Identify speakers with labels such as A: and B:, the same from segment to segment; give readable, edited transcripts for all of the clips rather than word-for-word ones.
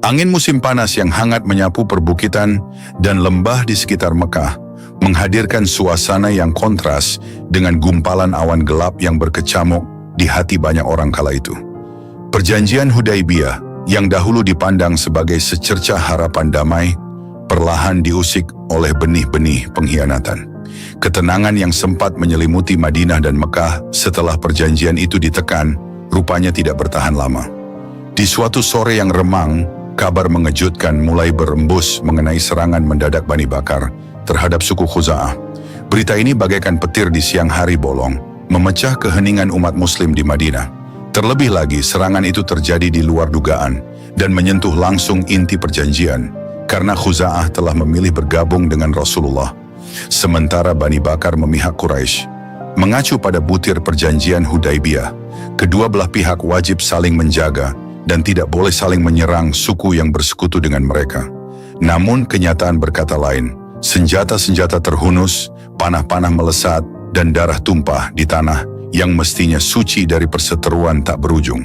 A: Angin musim panas yang hangat menyapu perbukitan dan lembah di sekitar Mekah, menghadirkan suasana yang kontras dengan gumpalan awan gelap yang berkecamuk di hati banyak orang kala itu. Perjanjian Hudaibiyah yang dahulu dipandang sebagai secercah harapan damai, perlahan diusik oleh benih-benih pengkhianatan. Ketenangan yang sempat menyelimuti Madinah dan Mekah setelah perjanjian itu ditekan, rupanya tidak bertahan lama. Di suatu sore yang remang, kabar mengejutkan mulai berembus mengenai serangan mendadak Bani Bakar terhadap suku Khuza'ah. Berita ini bagaikan petir di siang hari bolong, memecah keheningan umat muslim di Madinah. Terlebih lagi, serangan itu terjadi di luar dugaan dan menyentuh langsung inti perjanjian, karena Khuza'ah telah memilih bergabung dengan Rasulullah, sementara Bani Bakar memihak Quraisy. Mengacu pada butir perjanjian Hudaibiyah, kedua belah pihak wajib saling menjaga dan tidak boleh saling menyerang suku yang bersekutu dengan mereka. Namun kenyataan berkata lain. Senjata-senjata terhunus, panah-panah melesat, dan darah tumpah di tanah yang mestinya suci dari perseteruan tak berujung.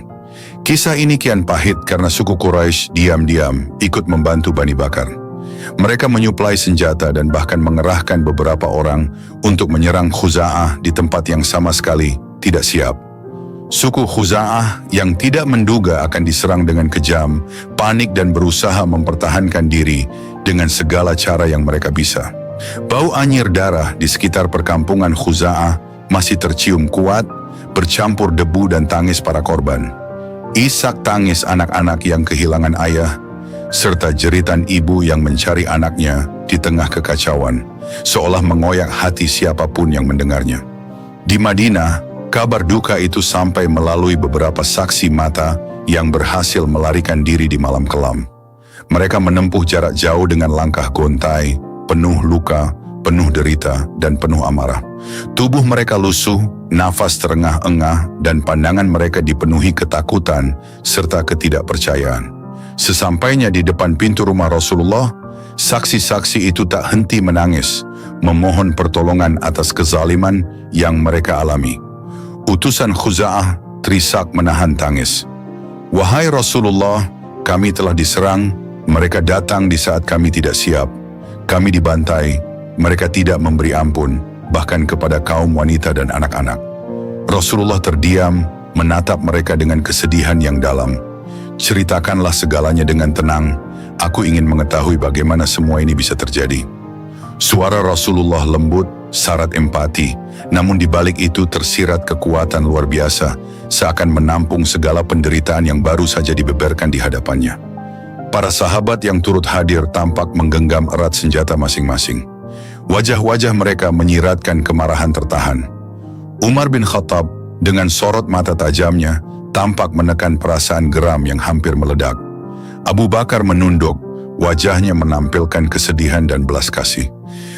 A: Kisah ini kian pahit karena suku Quraisy diam-diam ikut membantu Bani Bakar. Mereka menyuplai senjata dan bahkan mengerahkan beberapa orang untuk menyerang Khuza'ah di tempat yang sama sekali tidak siap. Suku Khuza'ah yang tidak menduga akan diserang dengan kejam, panik dan berusaha mempertahankan diri dengan segala cara yang mereka bisa. Bau anyir darah di sekitar perkampungan Khuza'ah masih tercium kuat, bercampur debu dan tangis para korban. Isak tangis anak-anak yang kehilangan ayah, serta jeritan ibu yang mencari anaknya di tengah kekacauan, seolah mengoyak hati siapapun yang mendengarnya. Di Madinah, kabar duka itu sampai melalui beberapa saksi mata yang berhasil melarikan diri di malam kelam. Mereka menempuh jarak jauh dengan langkah gontai, penuh luka, penuh derita, dan penuh amarah. Tubuh mereka lusuh, nafas terengah-engah, dan pandangan mereka dipenuhi ketakutan serta ketidakpercayaan. Sesampainya di depan pintu rumah Rasulullah, saksi-saksi itu tak henti menangis, memohon pertolongan atas kezaliman yang mereka alami. Utusan Khuza'ah terisak menahan tangis. "Wahai Rasulullah, kami telah diserang, mereka datang di saat kami tidak siap. Kami dibantai, mereka tidak memberi ampun, bahkan kepada kaum wanita dan anak-anak." Rasulullah terdiam, menatap mereka dengan kesedihan yang dalam. "Ceritakanlah segalanya dengan tenang, aku ingin mengetahui bagaimana semua ini bisa terjadi." Suara Rasulullah lembut, syarat empati, namun di balik itu tersirat kekuatan luar biasa, seakan menampung segala penderitaan yang baru saja dibeberkan di hadapannya. Para sahabat yang turut hadir tampak menggenggam erat senjata masing-masing. Wajah-wajah mereka menyiratkan kemarahan tertahan. Umar bin Khattab dengan sorot mata tajamnya tampak menekan perasaan geram yang hampir meledak. Abu Bakar menunduk, wajahnya menampilkan kesedihan dan belas kasih.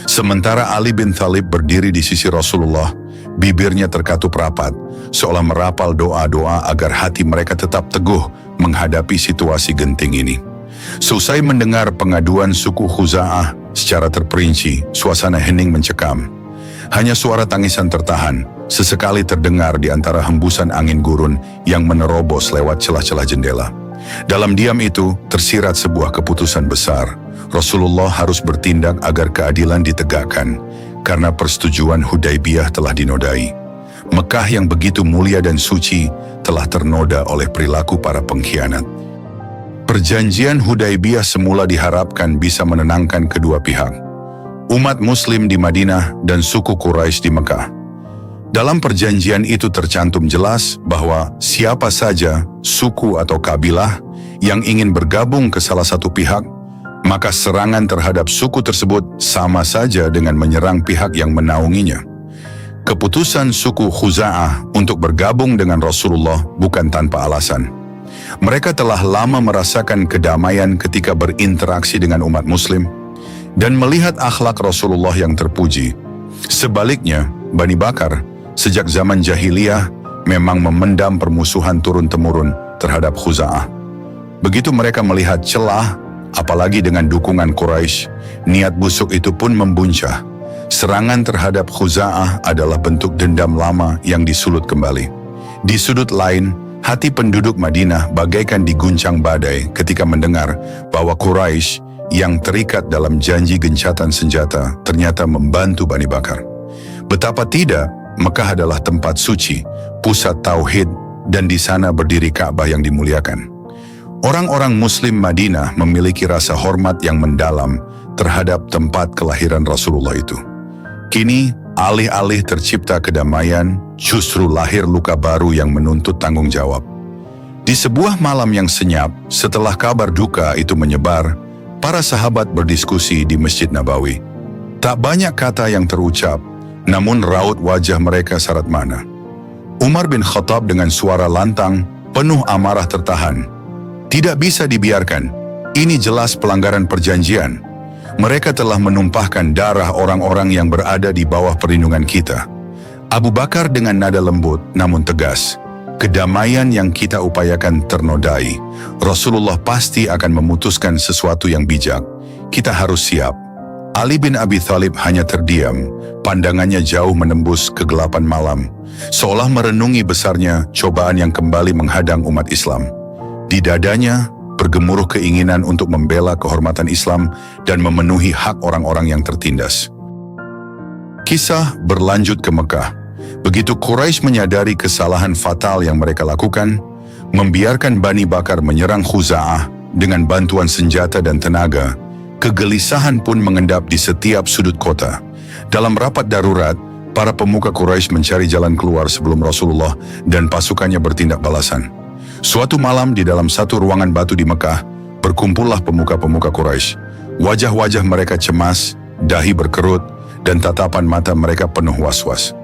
A: Sementara Ali bin Thalib berdiri di sisi Rasulullah, bibirnya terkatup rapat, seolah merapal doa-doa agar hati mereka tetap teguh menghadapi situasi genting ini. Seusai mendengar pengaduan suku Khuza'ah secara terperinci, suasana hening mencekam. Hanya suara tangisan tertahan, sesekali terdengar di antara hembusan angin gurun yang menerobos lewat celah-celah jendela. Dalam diam itu, tersirat sebuah keputusan besar. Rasulullah harus bertindak agar keadilan ditegakkan, karena persetujuan Hudaibiyah telah dinodai. Mekah yang begitu mulia dan suci telah ternoda oleh perilaku para pengkhianat. Perjanjian Hudaibiyah semula diharapkan bisa menenangkan kedua pihak, umat muslim di Madinah dan suku Quraisy di Mekah. Dalam perjanjian itu tercantum jelas bahwa siapa saja suku atau kabilah yang ingin bergabung ke salah satu pihak, maka serangan terhadap suku tersebut sama saja dengan menyerang pihak yang menaunginya. Keputusan suku Khuza'ah untuk bergabung dengan Rasulullah bukan tanpa alasan. Mereka telah lama merasakan kedamaian ketika berinteraksi dengan umat muslim dan melihat akhlak Rasulullah yang terpuji. Sebaliknya, Bani Bakar sejak zaman jahiliyah memang memendam permusuhan turun-temurun terhadap Khuza'ah. Begitu mereka melihat celah, apalagi dengan dukungan Quraisy, niat busuk itu pun membuncah. Serangan terhadap Khuza'ah adalah bentuk dendam lama yang disulut kembali. Di sudut lain, Hati penduduk Madinah bagaikan diguncang badai ketika mendengar bahwa Quraisy yang terikat dalam janji gencatan senjata ternyata membantu Bani Bakar. Betapa tidak, Mekah adalah tempat suci, pusat tauhid, dan di sana berdiri Ka'bah yang dimuliakan. Orang-orang Muslim Madinah memiliki rasa hormat yang mendalam terhadap tempat kelahiran Rasulullah itu. Kini, alih-alih tercipta kedamaian, justru lahir luka baru yang menuntut tanggung jawab. Di sebuah malam yang senyap, setelah kabar duka itu menyebar, para sahabat berdiskusi di Masjid Nabawi. Tak banyak kata yang terucap, namun raut wajah mereka syarat makna. Umar bin Khattab dengan suara lantang, penuh amarah tertahan. Tidak bisa dibiarkan, ini jelas pelanggaran perjanjian. Mereka telah menumpahkan darah orang-orang yang berada di bawah perlindungan kita. Abu Bakar dengan nada lembut namun tegas, kedamaian yang kita upayakan ternodai. Rasulullah pasti akan memutuskan sesuatu yang bijak. Kita harus siap. Ali bin Abi Thalib hanya terdiam, pandangannya jauh menembus kegelapan malam, seolah merenungi besarnya cobaan yang kembali menghadang umat Islam. Di dadanya bergemuruh keinginan untuk membela kehormatan Islam dan memenuhi hak orang-orang yang tertindas. Kisah berlanjut ke Mekah. Begitu Quraisy menyadari kesalahan fatal yang mereka lakukan, membiarkan Bani Bakar menyerang Khuza'ah dengan bantuan senjata dan tenaga, kegelisahan pun mengendap di setiap sudut kota. Dalam rapat darurat, para pemuka Quraisy mencari jalan keluar sebelum Rasulullah dan pasukannya bertindak balasan. Suatu malam di dalam satu ruangan batu di Mekah, berkumpullah pemuka-pemuka Quraisy. Wajah-wajah mereka cemas, dahi berkerut, dan tatapan mata mereka penuh was-was.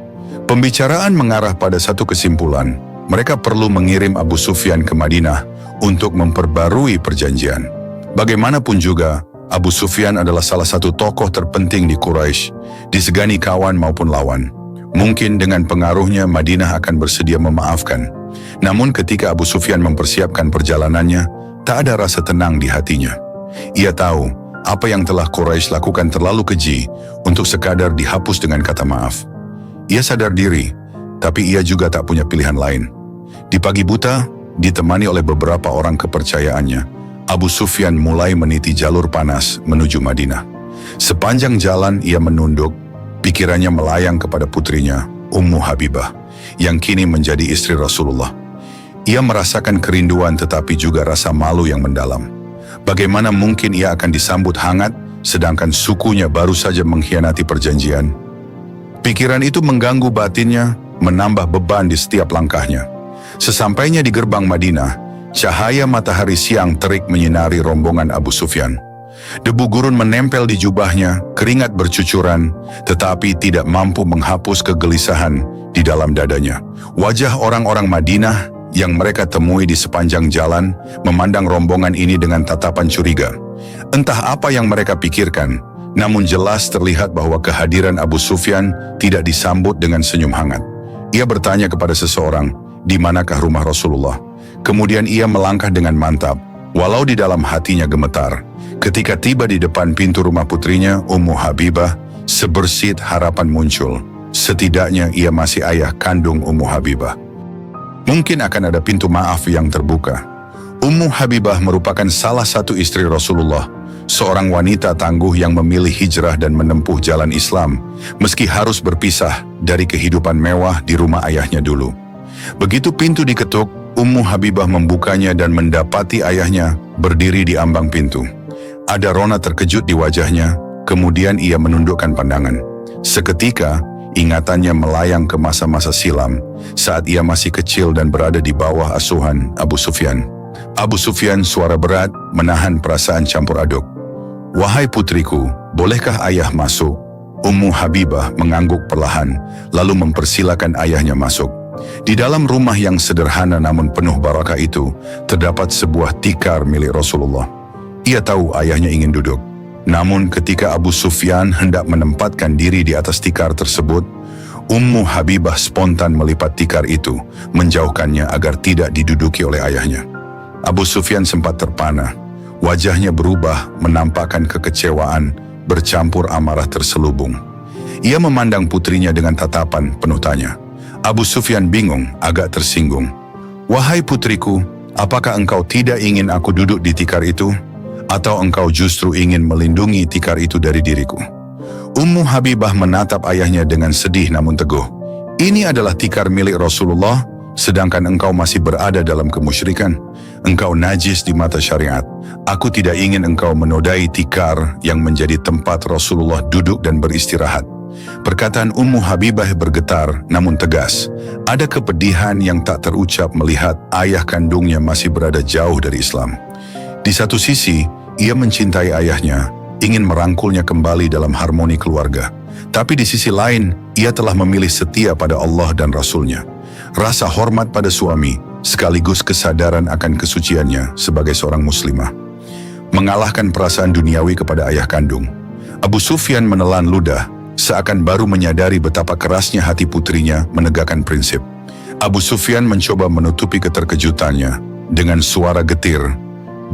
A: Pembicaraan mengarah pada satu kesimpulan, mereka perlu mengirim Abu Sufyan ke Madinah untuk memperbarui perjanjian. Bagaimanapun juga, Abu Sufyan adalah salah satu tokoh terpenting di Quraisy, disegani kawan maupun lawan. Mungkin dengan pengaruhnya Madinah akan bersedia memaafkan. Namun ketika Abu Sufyan mempersiapkan perjalanannya, tak ada rasa tenang di hatinya. Ia tahu apa yang telah Quraisy lakukan terlalu keji untuk sekadar dihapus dengan kata maaf. Ia sadar diri, tapi ia juga tak punya pilihan lain. Di pagi buta, ditemani oleh beberapa orang kepercayaannya, Abu Sufyan mulai meniti jalur panas menuju Madinah. Sepanjang jalan ia menunduk, pikirannya melayang kepada putrinya, Ummu Habibah, yang kini menjadi istri Rasulullah. Ia merasakan kerinduan tetapi juga rasa malu yang mendalam. Bagaimana mungkin ia akan disambut hangat, sedangkan sukunya baru saja mengkhianati perjanjian? Pikiran itu mengganggu batinnya, menambah beban di setiap langkahnya. Sesampainya di gerbang Madinah, cahaya matahari siang terik menyinari rombongan Abu Sufyan. Debu gurun menempel di jubahnya, keringat bercucuran, tetapi tidak mampu menghapus kegelisahan di dalam dadanya. Wajah orang-orang Madinah yang mereka temui di sepanjang jalan memandang rombongan ini dengan tatapan curiga. Entah apa yang mereka pikirkan, namun jelas terlihat bahwa kehadiran Abu Sufyan tidak disambut dengan senyum hangat. Ia bertanya kepada seseorang, di manakah rumah Rasulullah? Kemudian ia melangkah dengan mantap, walau di dalam hatinya gemetar. Ketika tiba di depan pintu rumah putrinya, Ummu Habibah, sebersit harapan muncul. Setidaknya ia masih ayah kandung Ummu Habibah. Mungkin akan ada pintu maaf yang terbuka. Ummu Habibah merupakan salah satu istri Rasulullah, seorang wanita tangguh yang memilih hijrah dan menempuh jalan Islam, meski harus berpisah dari kehidupan mewah di rumah ayahnya dulu. Begitu pintu diketuk, Ummu Habibah membukanya dan mendapati ayahnya berdiri di ambang pintu. Ada rona terkejut di wajahnya, kemudian ia menundukkan pandangan. Seketika, ingatannya melayang ke masa-masa silam, saat ia masih kecil dan berada di bawah asuhan Abu Sufyan. Abu Sufyan suara berat menahan perasaan campur aduk. "Wahai putriku, bolehkah ayah masuk?" Ummu Habibah mengangguk perlahan, lalu mempersilakan ayahnya masuk. Di dalam rumah yang sederhana namun penuh barakah itu, terdapat sebuah tikar milik Rasulullah. Ia tahu ayahnya ingin duduk. Namun ketika Abu Sufyan hendak menempatkan diri di atas tikar tersebut, Ummu Habibah spontan melipat tikar itu, menjauhkannya agar tidak diduduki oleh ayahnya. Abu Sufyan sempat terpana. Wajahnya berubah, menampakkan kekecewaan, bercampur amarah terselubung. Ia memandang putrinya dengan tatapan penuh tanya. Abu Sufyan bingung, agak tersinggung. "Wahai putriku, apakah engkau tidak ingin aku duduk di tikar itu? Atau engkau justru ingin melindungi tikar itu dari diriku?" Ummu Habibah menatap ayahnya dengan sedih namun teguh. "Ini adalah tikar milik Rasulullah, sedangkan engkau masih berada dalam kemusyrikan. Engkau najis di mata syariat. Aku tidak ingin engkau menodai tikar yang menjadi tempat Rasulullah duduk dan beristirahat." Perkataan Ummu Habibah bergetar namun tegas. Ada kepedihan yang tak terucap melihat ayah kandungnya masih berada jauh dari Islam. Di satu sisi, ia mencintai ayahnya, ingin merangkulnya kembali dalam harmoni keluarga. Tapi di sisi lain, ia telah memilih setia pada Allah dan Rasul-Nya. Rasa hormat pada suami, sekaligus kesadaran akan kesuciannya sebagai seorang muslimah, mengalahkan perasaan duniawi kepada ayah kandung. Abu Sufyan menelan ludah, seakan baru menyadari betapa kerasnya hati putrinya menegakkan prinsip. Abu Sufyan mencoba menutupi keterkejutannya dengan suara getir,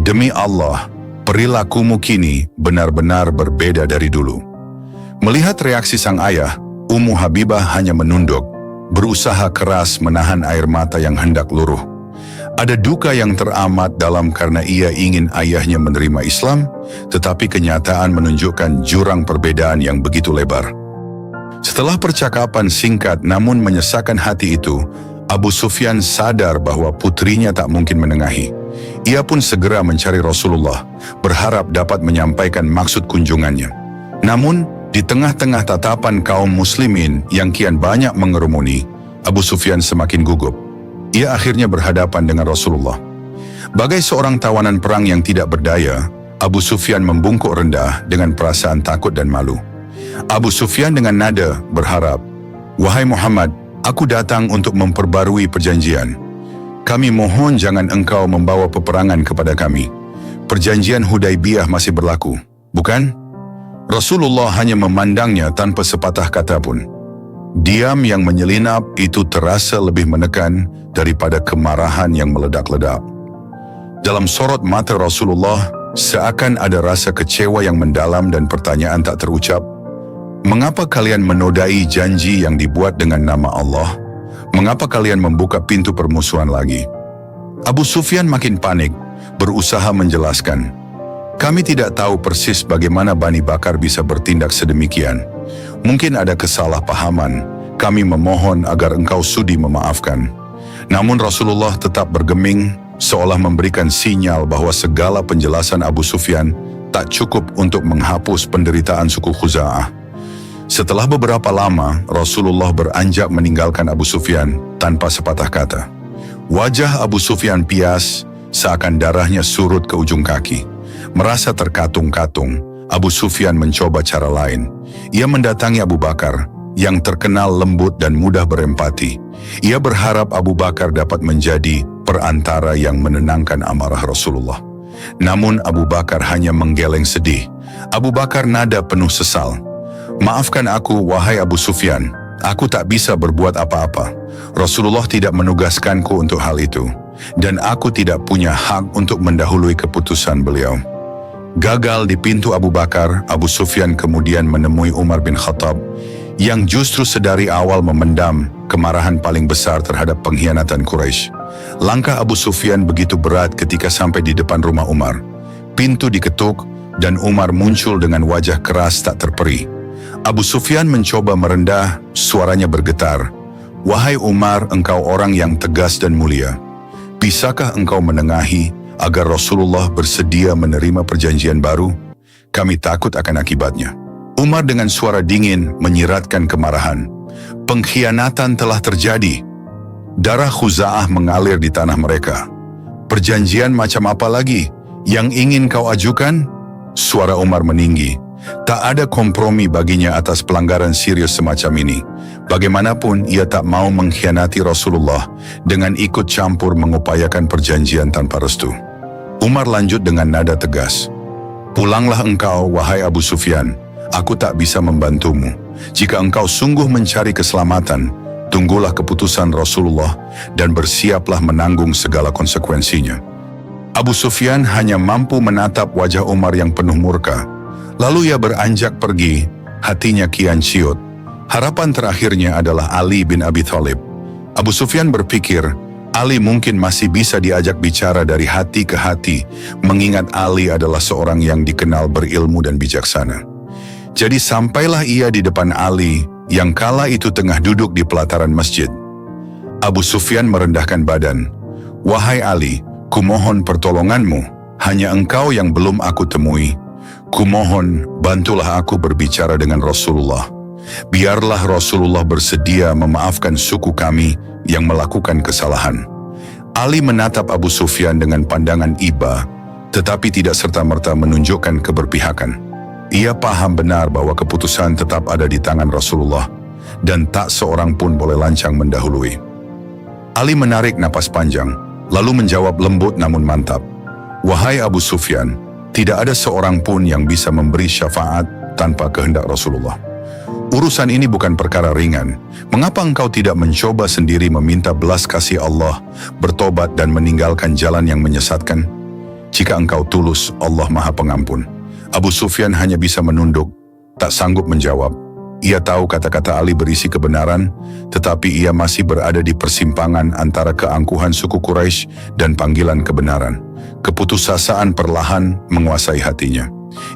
A: "Demi Allah, perilakumu kini benar-benar berbeda dari dulu." Melihat reaksi sang ayah, Ummu Habibah hanya menunduk, berusaha keras menahan air mata yang hendak luruh. Ada duka yang teramat dalam karena ia ingin ayahnya menerima Islam, tetapi kenyataan menunjukkan jurang perbedaan yang begitu lebar. Setelah percakapan singkat namun menyesakan hati itu, Abu Sufyan sadar bahwa putrinya tak mungkin menengahi. Ia pun segera mencari Rasulullah, berharap dapat menyampaikan maksud kunjungannya. Namun, di tengah-tengah tatapan kaum muslimin yang kian banyak mengerumuni, Abu Sufyan semakin gugup. Ia akhirnya berhadapan dengan Rasulullah. Bagai seorang tawanan perang yang tidak berdaya, Abu Sufyan membungkuk rendah dengan perasaan takut dan malu. Abu Sufyan dengan nada berharap, "Wahai Muhammad, aku datang untuk memperbarui perjanjian. Kami mohon jangan engkau membawa peperangan kepada kami. Perjanjian Hudaibiyah masih berlaku, bukan?" Rasulullah hanya memandangnya tanpa sepatah kata pun. Diam yang menyelinap itu terasa lebih menekan daripada kemarahan yang meledak-ledak. Dalam sorot mata Rasulullah, seakan ada rasa kecewa yang mendalam dan pertanyaan tak terucap. "Mengapa kalian menodai janji yang dibuat dengan nama Allah? Mengapa kalian membuka pintu permusuhan lagi?" Abu Sufyan makin panik, berusaha menjelaskan, "Kami tidak tahu persis bagaimana Bani Bakar bisa bertindak sedemikian. Mungkin ada kesalahpahaman. Kami memohon agar engkau sudi memaafkan." Namun Rasulullah tetap bergeming, seolah memberikan sinyal bahwa segala penjelasan Abu Sufyan tak cukup untuk menghapus penderitaan suku Khuza'ah. Setelah beberapa lama, Rasulullah beranjak meninggalkan Abu Sufyan tanpa sepatah kata. Wajah Abu Sufyan pias, seakan darahnya surut ke ujung kaki. Merasa terkatung-katung, Abu Sufyan mencoba cara lain. Ia mendatangi Abu Bakar, yang terkenal lembut dan mudah berempati. Ia berharap Abu Bakar dapat menjadi perantara yang menenangkan amarah Rasulullah. Namun Abu Bakar hanya menggeleng sedih. Abu Bakar nada penuh sesal, "Maafkan aku, wahai Abu Sufyan. Aku tak bisa berbuat apa-apa. Rasulullah tidak menugaskanku untuk hal itu. Dan aku tidak punya hak untuk mendahului keputusan beliau." Gagal di pintu Abu Bakar, Abu Sufyan kemudian menemui Umar bin Khattab, yang justru sedari awal memendam kemarahan paling besar terhadap pengkhianatan Quraisy. Langkah Abu Sufyan begitu berat ketika sampai di depan rumah Umar. Pintu diketuk dan Umar muncul dengan wajah keras tak terperi. Abu Sufyan mencoba merendah, suaranya bergetar, "Wahai Umar, engkau orang yang tegas dan mulia. Bisakah engkau menengahi agar Rasulullah bersedia menerima perjanjian baru? Kami takut akan akibatnya." Umar dengan suara dingin menyiratkan kemarahan. "Pengkhianatan telah terjadi. Darah Khuza'ah mengalir di tanah mereka. Perjanjian macam apa lagi yang ingin kau ajukan?" Suara Umar meninggi. Tak ada kompromi baginya atas pelanggaran serius semacam ini. Bagaimanapun ia tak mau mengkhianati Rasulullah dengan ikut campur mengupayakan perjanjian tanpa restu. Umar lanjut dengan nada tegas, "Pulanglah engkau, wahai Abu Sufyan. Aku tak bisa membantumu. Jika engkau sungguh mencari keselamatan, tunggulah keputusan Rasulullah dan bersiaplah menanggung segala konsekuensinya." Abu Sufyan hanya mampu menatap wajah Umar yang penuh murka. Lalu ia beranjak pergi, hatinya kian ciut. Harapan terakhirnya adalah Ali bin Abi Thalib. Abu Sufyan berpikir, Ali mungkin masih bisa diajak bicara dari hati ke hati, mengingat Ali adalah seorang yang dikenal berilmu dan bijaksana. Jadi sampailah ia di depan Ali, yang kala itu tengah duduk di pelataran masjid. Abu Sufyan merendahkan badan. "Wahai Ali, kumohon pertolonganmu, hanya engkau yang belum aku temui. Kumohon, bantulah aku berbicara dengan Rasulullah. Biarlah Rasulullah bersedia memaafkan suku kami yang melakukan kesalahan." Ali menatap Abu Sufyan dengan pandangan iba, tetapi tidak serta-merta menunjukkan keberpihakan. Ia paham benar bahwa keputusan tetap ada di tangan Rasulullah, dan tak seorang pun boleh lancang mendahului. Ali menarik napas panjang, lalu menjawab lembut namun mantap. "Wahai Abu Sufyan, tidak ada seorang pun yang bisa memberi syafaat tanpa kehendak Rasulullah. Urusan ini bukan perkara ringan. Mengapa engkau tidak mencoba sendiri meminta belas kasih Allah, bertobat dan meninggalkan jalan yang menyesatkan? Jika engkau tulus, Allah Maha Pengampun." Abu Sufyan hanya bisa menunduk, tak sanggup menjawab. Ia tahu kata-kata Ali berisi kebenaran, tetapi ia masih berada di persimpangan antara keangkuhan suku Quraisy dan panggilan kebenaran. Keputusasaan perlahan menguasai hatinya.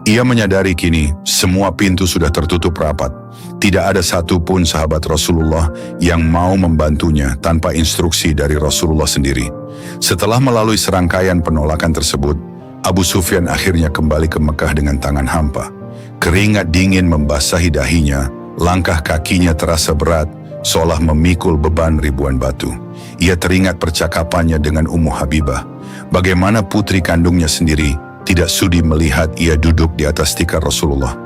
A: Ia menyadari kini semua pintu sudah tertutup rapat. Tidak ada satupun sahabat Rasulullah yang mau membantunya tanpa instruksi dari Rasulullah sendiri. Setelah melalui serangkaian penolakan tersebut, Abu Sufyan akhirnya kembali ke Mekah dengan tangan hampa. Keringat dingin membasahi dahinya, langkah kakinya terasa berat, seolah memikul beban ribuan batu. Ia teringat percakapannya dengan Ummu Habibah, bagaimana putri kandungnya sendiri tidak sudi melihat ia duduk di atas tikar Rasulullah.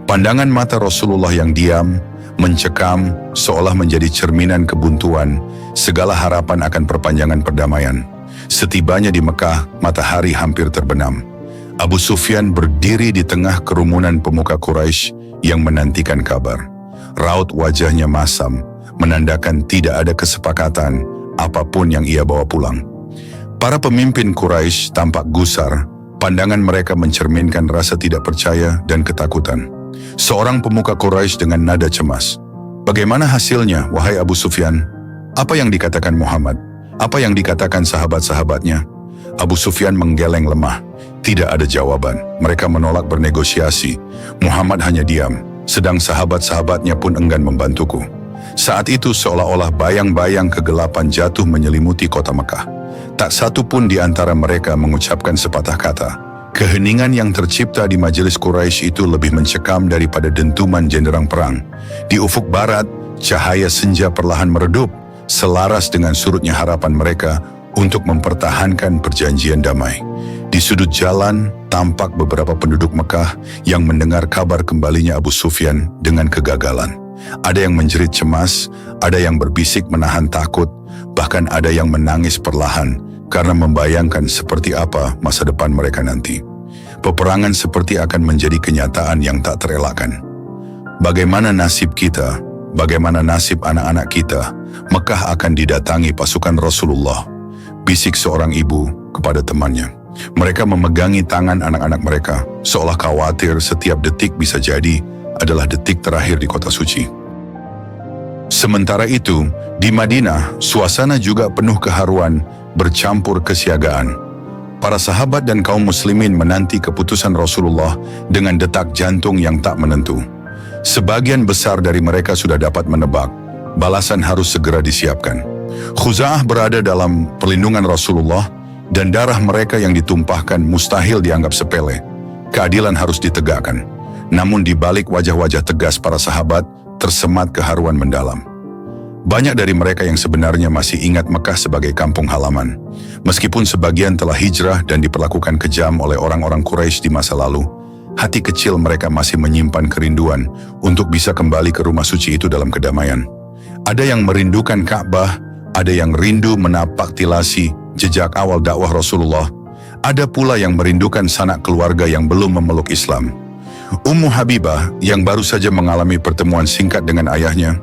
A: Pandangan mata Rasulullah yang diam, mencekam, seolah menjadi cerminan kebuntuan, segala harapan akan perpanjangan perdamaian. Setibanya di Mekah, matahari hampir terbenam. Abu Sufyan berdiri di tengah kerumunan pemuka Quraisy yang menantikan kabar. Raut wajahnya masam, menandakan tidak ada kesepakatan apapun yang ia bawa pulang. Para pemimpin Quraisy tampak gusar, pandangan mereka mencerminkan rasa tidak percaya dan ketakutan. Seorang pemuka Quraisy dengan nada cemas, "Bagaimana hasilnya, wahai Abu Sufyan? Apa yang dikatakan Muhammad? Apa yang dikatakan sahabat-sahabatnya?" Abu Sufyan menggeleng lemah. Tidak ada jawaban. Mereka menolak bernegosiasi. Muhammad hanya diam, sedang sahabat-sahabatnya pun enggan membantuku. Saat itu seolah-olah bayang-bayang kegelapan jatuh menyelimuti kota Mekah. Tak satu pun di antara mereka mengucapkan sepatah kata. Keheningan yang tercipta di majelis Quraisy itu lebih mencekam daripada dentuman jenderang perang. Di ufuk barat, cahaya senja perlahan meredup, selaras dengan surutnya harapan mereka untuk mempertahankan perjanjian damai. Di sudut jalan, tampak beberapa penduduk Mekah yang mendengar kabar kembalinya Abu Sufyan dengan kegagalan. Ada yang menjerit cemas, ada yang berbisik menahan takut, bahkan ada yang menangis perlahan karena membayangkan seperti apa masa depan mereka nanti. Peperangan seperti akan menjadi kenyataan yang tak terelakkan. Bagaimana nasib kita? Bagaimana nasib anak-anak kita? Mekah akan didatangi pasukan Rasulullah, bisik seorang ibu kepada temannya. Mereka memegangi tangan anak-anak mereka, seolah khawatir setiap detik bisa jadi adalah detik terakhir di kota suci. Sementara itu, di Madinah, suasana juga penuh keharuan, bercampur kesiagaan. Para sahabat dan kaum muslimin menanti keputusan Rasulullah dengan detak jantung yang tak menentu. Sebagian besar dari mereka sudah dapat menebak, balasan harus segera disiapkan. Khuza'ah berada dalam perlindungan Rasulullah, dan darah mereka yang ditumpahkan mustahil dianggap sepele. Keadilan harus ditegakkan. Namun di balik wajah-wajah tegas para sahabat, tersemat keharuan mendalam. Banyak dari mereka yang sebenarnya masih ingat Mekah sebagai kampung halaman. Meskipun sebagian telah hijrah dan diperlakukan kejam oleh orang-orang Quraisy di masa lalu, hati kecil mereka masih menyimpan kerinduan untuk bisa kembali ke rumah suci itu dalam kedamaian. Ada yang merindukan Ka'bah, ada yang rindu menapak tilasi jejak awal dakwah Rasulullah, ada pula yang merindukan sanak keluarga yang belum memeluk Islam. Ummu Habibah yang baru saja mengalami pertemuan singkat dengan ayahnya,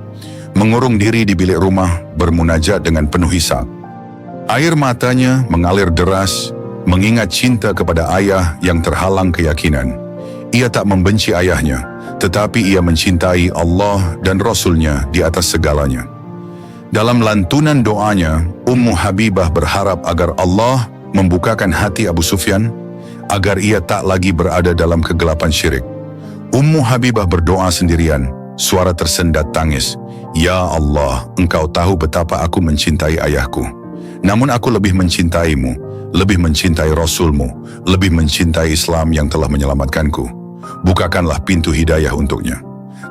A: mengurung diri di bilik rumah bermunajat dengan penuh hisab. Air matanya mengalir deras, mengingat cinta kepada ayah yang terhalang keyakinan. Ia tak membenci ayahnya, tetapi ia mencintai Allah dan Rasul-Nya di atas segalanya. Dalam lantunan doanya, Ummu Habibah berharap agar Allah membukakan hati Abu Sufyan, agar ia tak lagi berada dalam kegelapan syirik. Ummu Habibah berdoa sendirian, suara tersendat tangis. Ya Allah, Engkau tahu betapa aku mencintai ayahku. Namun aku lebih mencintaimu, lebih mencintai Rasulmu, lebih mencintai Islam yang telah menyelamatkanku. Bukakanlah pintu hidayah untuknya.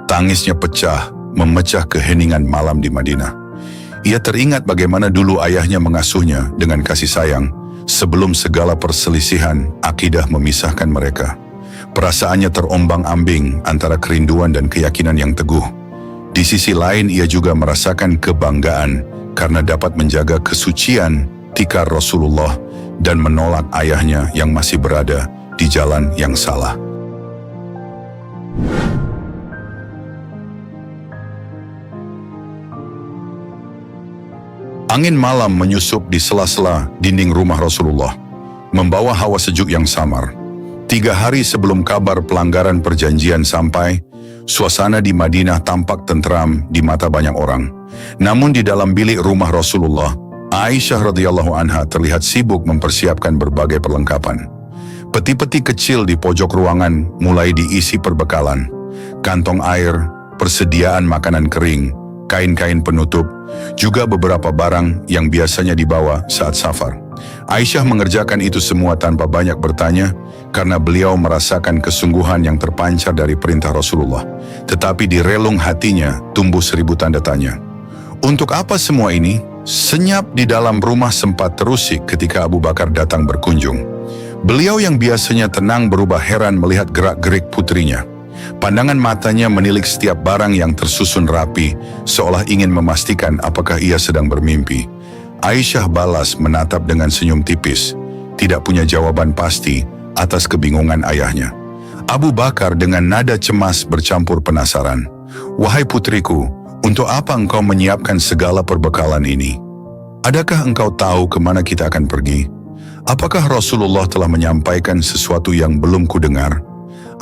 A: Tangisnya pecah, memecah keheningan malam di Madinah. Ia teringat bagaimana dulu ayahnya mengasuhnya dengan kasih sayang, sebelum segala perselisihan akidah memisahkan mereka. Perasaannya terombang-ambing antara kerinduan dan keyakinan yang teguh. Di sisi lain ia juga merasakan kebanggaan karena dapat menjaga kesucian tikar Rasulullah dan menolak ayahnya yang masih berada di jalan yang salah. Angin malam menyusup di sela-sela dinding rumah Rasulullah, membawa hawa sejuk yang samar. 3 hari sebelum kabar pelanggaran perjanjian sampai, suasana di Madinah tampak tentram di mata banyak orang. Namun di dalam bilik rumah Rasulullah, Aisyah radhiyallahu anha terlihat sibuk mempersiapkan berbagai perlengkapan. Peti-peti kecil di pojok ruangan mulai diisi perbekalan, kantong air, persediaan makanan kering, kain-kain penutup, juga beberapa barang yang biasanya dibawa saat safar. Aisyah mengerjakan itu semua tanpa banyak bertanya, karena beliau merasakan kesungguhan yang terpancar dari perintah Rasulullah. Tetapi di relung hatinya tumbuh 1000 tanda tanya. Untuk apa semua ini? Senyap di dalam rumah sempat terusik ketika Abu Bakar datang berkunjung. Beliau yang biasanya tenang berubah heran melihat gerak-gerik putrinya. Pandangan matanya menilik setiap barang yang tersusun rapi, seolah ingin memastikan apakah ia sedang bermimpi. Aisyah balas menatap dengan senyum tipis, tidak punya jawaban pasti atas kebingungan ayahnya. Abu Bakar dengan nada cemas bercampur penasaran. Wahai putriku, untuk apa engkau menyiapkan segala perbekalan ini? Adakah engkau tahu kemana kita akan pergi? Apakah Rasulullah telah menyampaikan sesuatu yang belum kudengar?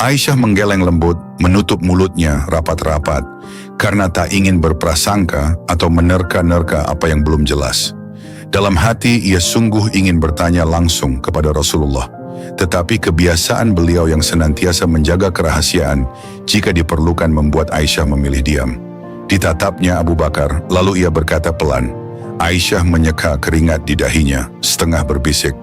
A: Aisyah menggeleng lembut, menutup mulutnya rapat-rapat, karena tak ingin berprasangka atau menerka-nerka apa yang belum jelas. Dalam hati ia sungguh ingin bertanya langsung kepada Rasulullah, tetapi kebiasaan beliau yang senantiasa menjaga kerahasiaan jika diperlukan membuat Aisyah memilih diam. Ditatapnya Abu Bakar, lalu ia berkata pelan. Aisyah menyeka keringat di dahinya, setengah berbisik.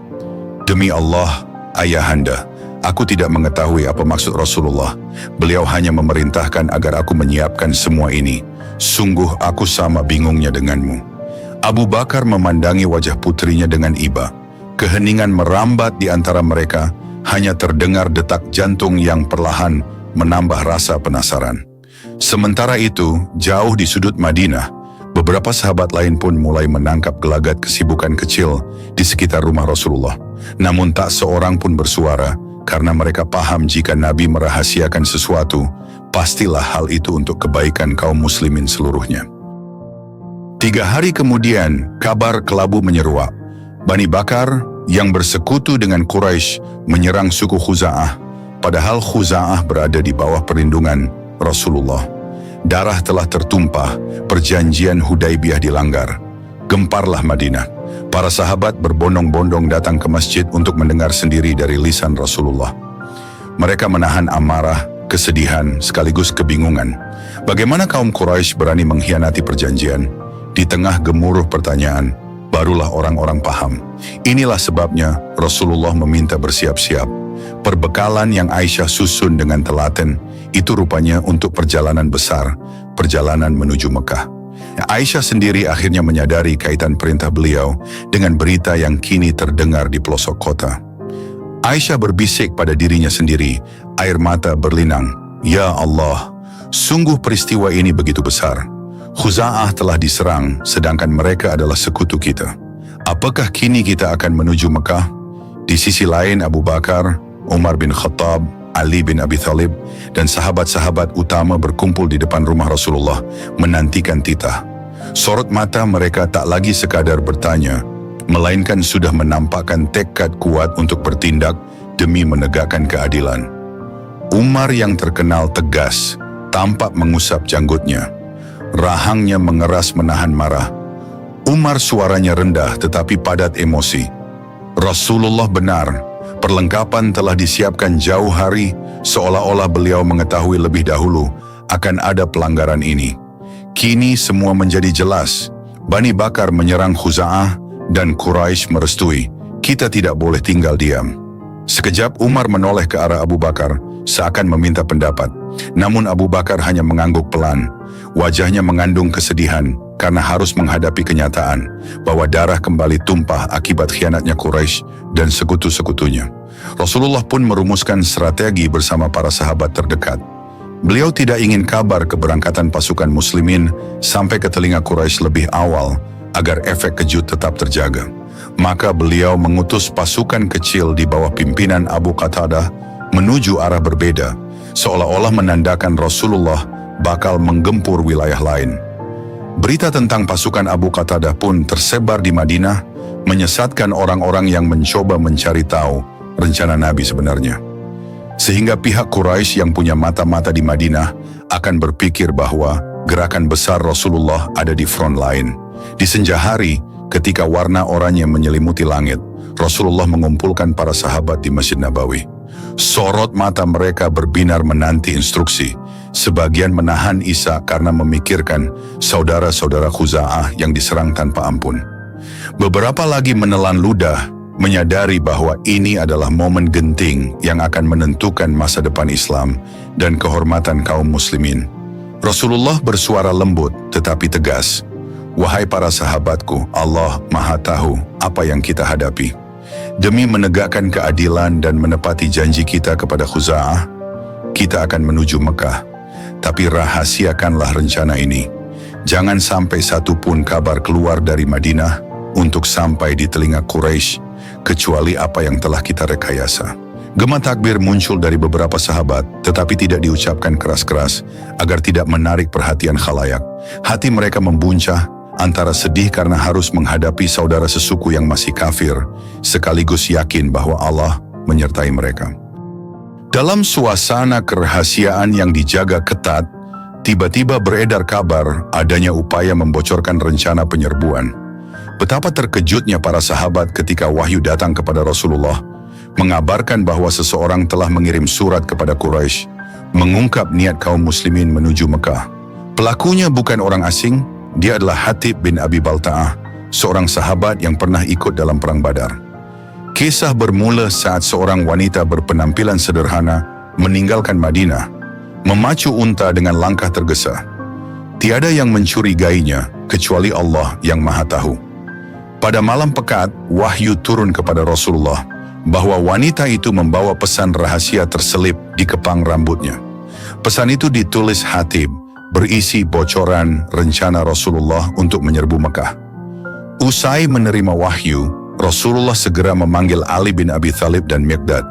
A: Demi Allah, ayahanda, aku tidak mengetahui apa maksud Rasulullah. Beliau hanya memerintahkan agar aku menyiapkan semua ini. Sungguh aku sama bingungnya denganmu. Abu Bakar memandangi wajah putrinya dengan iba. Keheningan merambat di antara mereka, hanya terdengar detak jantung yang perlahan menambah rasa penasaran. Sementara itu, jauh di sudut Madinah, beberapa sahabat lain pun mulai menangkap gelagat kesibukan kecil di sekitar rumah Rasulullah. Namun tak seorang pun bersuara, karena mereka paham jika Nabi merahasiakan sesuatu, pastilah hal itu untuk kebaikan kaum muslimin seluruhnya. 3 hari kemudian, kabar kelabu menyeruak. Bani Bakar yang bersekutu dengan Quraisy menyerang suku Khuza'ah, padahal Khuza'ah berada di bawah perlindungan Rasulullah. Darah telah tertumpah, perjanjian Hudaibiyah dilanggar. Gemparlah Madinah. Para sahabat berbondong-bondong datang ke masjid untuk mendengar sendiri dari lisan Rasulullah. Mereka menahan amarah, kesedihan, sekaligus kebingungan. Bagaimana kaum Quraisy berani mengkhianati perjanjian? Di tengah gemuruh pertanyaan, barulah orang-orang paham. Inilah sebabnya Rasulullah meminta bersiap-siap. Perbekalan yang Aisyah susun dengan telaten, itu rupanya untuk perjalanan besar, perjalanan menuju Mekah. Aisyah sendiri akhirnya menyadari kaitan perintah beliau dengan berita yang kini terdengar di pelosok kota. Aisyah berbisik pada dirinya sendiri, air mata berlinang. Ya Allah, sungguh peristiwa ini begitu besar. Khuza'ah telah diserang, sedangkan mereka adalah sekutu kita. Apakah kini kita akan menuju Mekah? Di sisi lain Abu Bakar, Umar bin Khattab, Ali bin Abi Thalib, dan sahabat-sahabat utama berkumpul di depan rumah Rasulullah, menantikan titah. Sorot mata mereka tak lagi sekadar bertanya, melainkan sudah menampakkan tekad kuat untuk bertindak demi menegakkan keadilan. Umar yang terkenal tegas, tampak mengusap janggutnya. Rahangnya mengeras menahan marah, Umar suaranya rendah tetapi padat emosi. Rasulullah benar, perlengkapan telah disiapkan jauh hari, seolah-olah beliau mengetahui lebih dahulu akan ada pelanggaran ini. Kini semua menjadi jelas. Bani Bakar menyerang Khuza'ah dan Quraisy merestui. Kita tidak boleh tinggal diam. Sekejap Umar menoleh ke arah Abu Bakar, seakan meminta pendapat. Namun Abu Bakar hanya mengangguk pelan. Wajahnya mengandung kesedihan karena harus menghadapi kenyataan bahwa darah kembali tumpah akibat khianatnya Quraisy dan sekutu-sekutunya. Rasulullah pun merumuskan strategi bersama para sahabat terdekat. Beliau tidak ingin kabar keberangkatan pasukan muslimin sampai ke telinga Quraisy lebih awal agar efek kejut tetap terjaga. Maka beliau mengutus pasukan kecil di bawah pimpinan Abu Qatadah menuju arah berbeda, seolah-olah menandakan Rasulullah bakal menggempur wilayah lain. Berita tentang pasukan Abu Qatadah pun tersebar di Madinah, menyesatkan orang-orang yang mencoba mencari tahu rencana Nabi sebenarnya. Sehingga pihak Quraisy yang punya mata-mata di Madinah akan berpikir bahwa gerakan besar Rasulullah ada di front lain. Di senja hari, ketika warna oranye menyelimuti langit, Rasulullah mengumpulkan para sahabat di Masjid Nabawi. Sorot mata mereka berbinar menanti instruksi. Sebagian menahan Isa karena memikirkan saudara-saudara Khuza'ah yang diserang tanpa ampun. Beberapa lagi menelan ludah, menyadari bahwa ini adalah momen genting yang akan menentukan masa depan Islam dan kehormatan kaum muslimin. Rasulullah bersuara lembut tetapi tegas. Wahai para sahabatku, Allah Maha Tahu apa yang kita hadapi. Demi menegakkan keadilan dan menepati janji kita kepada Khuza'ah, kita akan menuju Mekah. Tapi rahasiakanlah rencana ini. Jangan sampai satu pun kabar keluar dari Madinah untuk sampai di telinga Quraisy, kecuali apa yang telah kita rekayasa. Gema takbir muncul dari beberapa sahabat, tetapi tidak diucapkan keras-keras agar tidak menarik perhatian khalayak. Hati mereka membuncah, antara sedih karena harus menghadapi saudara sesuku yang masih kafir, sekaligus yakin bahwa Allah menyertai mereka. Dalam suasana kerahasiaan yang dijaga ketat, tiba-tiba beredar kabar adanya upaya membocorkan rencana penyerbuan. Betapa terkejutnya para sahabat ketika wahyu datang kepada Rasulullah, mengabarkan bahwa seseorang telah mengirim surat kepada Quraisy, mengungkap niat kaum muslimin menuju Mekah. Pelakunya bukan orang asing, dia adalah Hatib bin Abi Balta'ah, seorang sahabat yang pernah ikut dalam Perang Badar. Kisah bermula saat seorang wanita berpenampilan sederhana meninggalkan Madinah, memacu unta dengan langkah tergesa. Tiada yang mencurigainya kecuali Allah yang Maha Tahu. Pada malam pekat, wahyu turun kepada Rasulullah bahwa wanita itu membawa pesan rahasia terselip di kepang rambutnya. Pesan itu ditulis Hatib, berisi bocoran rencana Rasulullah untuk menyerbu Mekah. Usai menerima wahyu, Rasulullah segera memanggil Ali bin Abi Thalib dan Miqdad.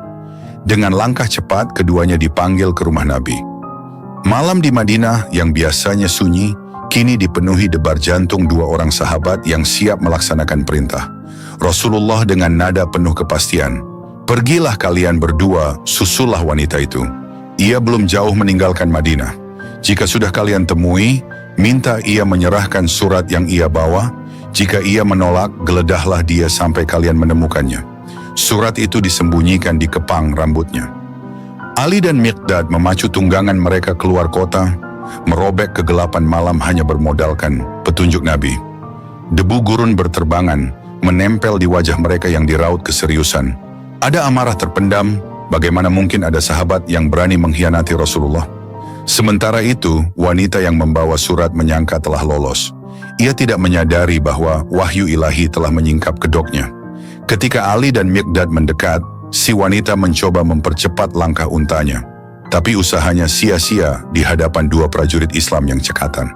A: Dengan langkah cepat, keduanya dipanggil ke rumah Nabi. Malam di Madinah yang biasanya sunyi, kini dipenuhi debar jantung dua orang sahabat yang siap melaksanakan perintah. Rasulullah dengan nada penuh kepastian, "Pergilah kalian berdua, susullah wanita itu. Ia belum jauh meninggalkan Madinah. Jika sudah kalian temui, minta ia menyerahkan surat yang ia bawa. Jika ia menolak, geledahlah dia sampai kalian menemukannya." Surat itu disembunyikan di kepang rambutnya. Ali dan Miqdad memacu tunggangan mereka keluar kota, merobek kegelapan malam hanya bermodalkan petunjuk Nabi. Debu gurun berterbangan, menempel di wajah mereka yang diraut keseriusan. Ada amarah terpendam, bagaimana mungkin ada sahabat yang berani mengkhianati Rasulullah? Sementara itu, wanita yang membawa surat menyangka telah lolos. Ia tidak menyadari bahwa wahyu ilahi telah menyingkap kedoknya. Ketika Ali dan Miqdad mendekat, si wanita mencoba mempercepat langkah untanya. Tapi usahanya sia-sia di hadapan dua prajurit Islam yang cekatan.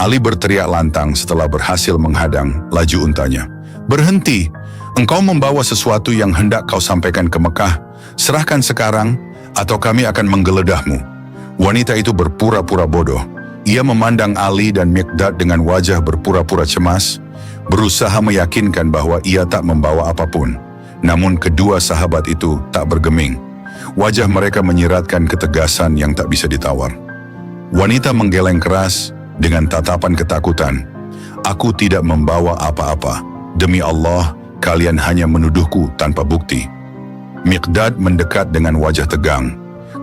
A: Ali berteriak lantang setelah berhasil menghadang laju untanya. "Berhenti! Engkau membawa sesuatu yang hendak kau sampaikan ke Mekah. Serahkan sekarang, atau kami akan menggeledahmu." Wanita itu berpura-pura bodoh. Ia memandang Ali dan Miqdad dengan wajah berpura-pura cemas, berusaha meyakinkan bahwa ia tak membawa apapun. Namun kedua sahabat itu tak bergeming. Wajah mereka menyiratkan ketegasan yang tak bisa ditawar. Wanita menggeleng keras dengan tatapan ketakutan. Aku tidak membawa apa-apa. Demi Allah, kalian hanya menuduhku tanpa bukti. Miqdad mendekat dengan wajah tegang.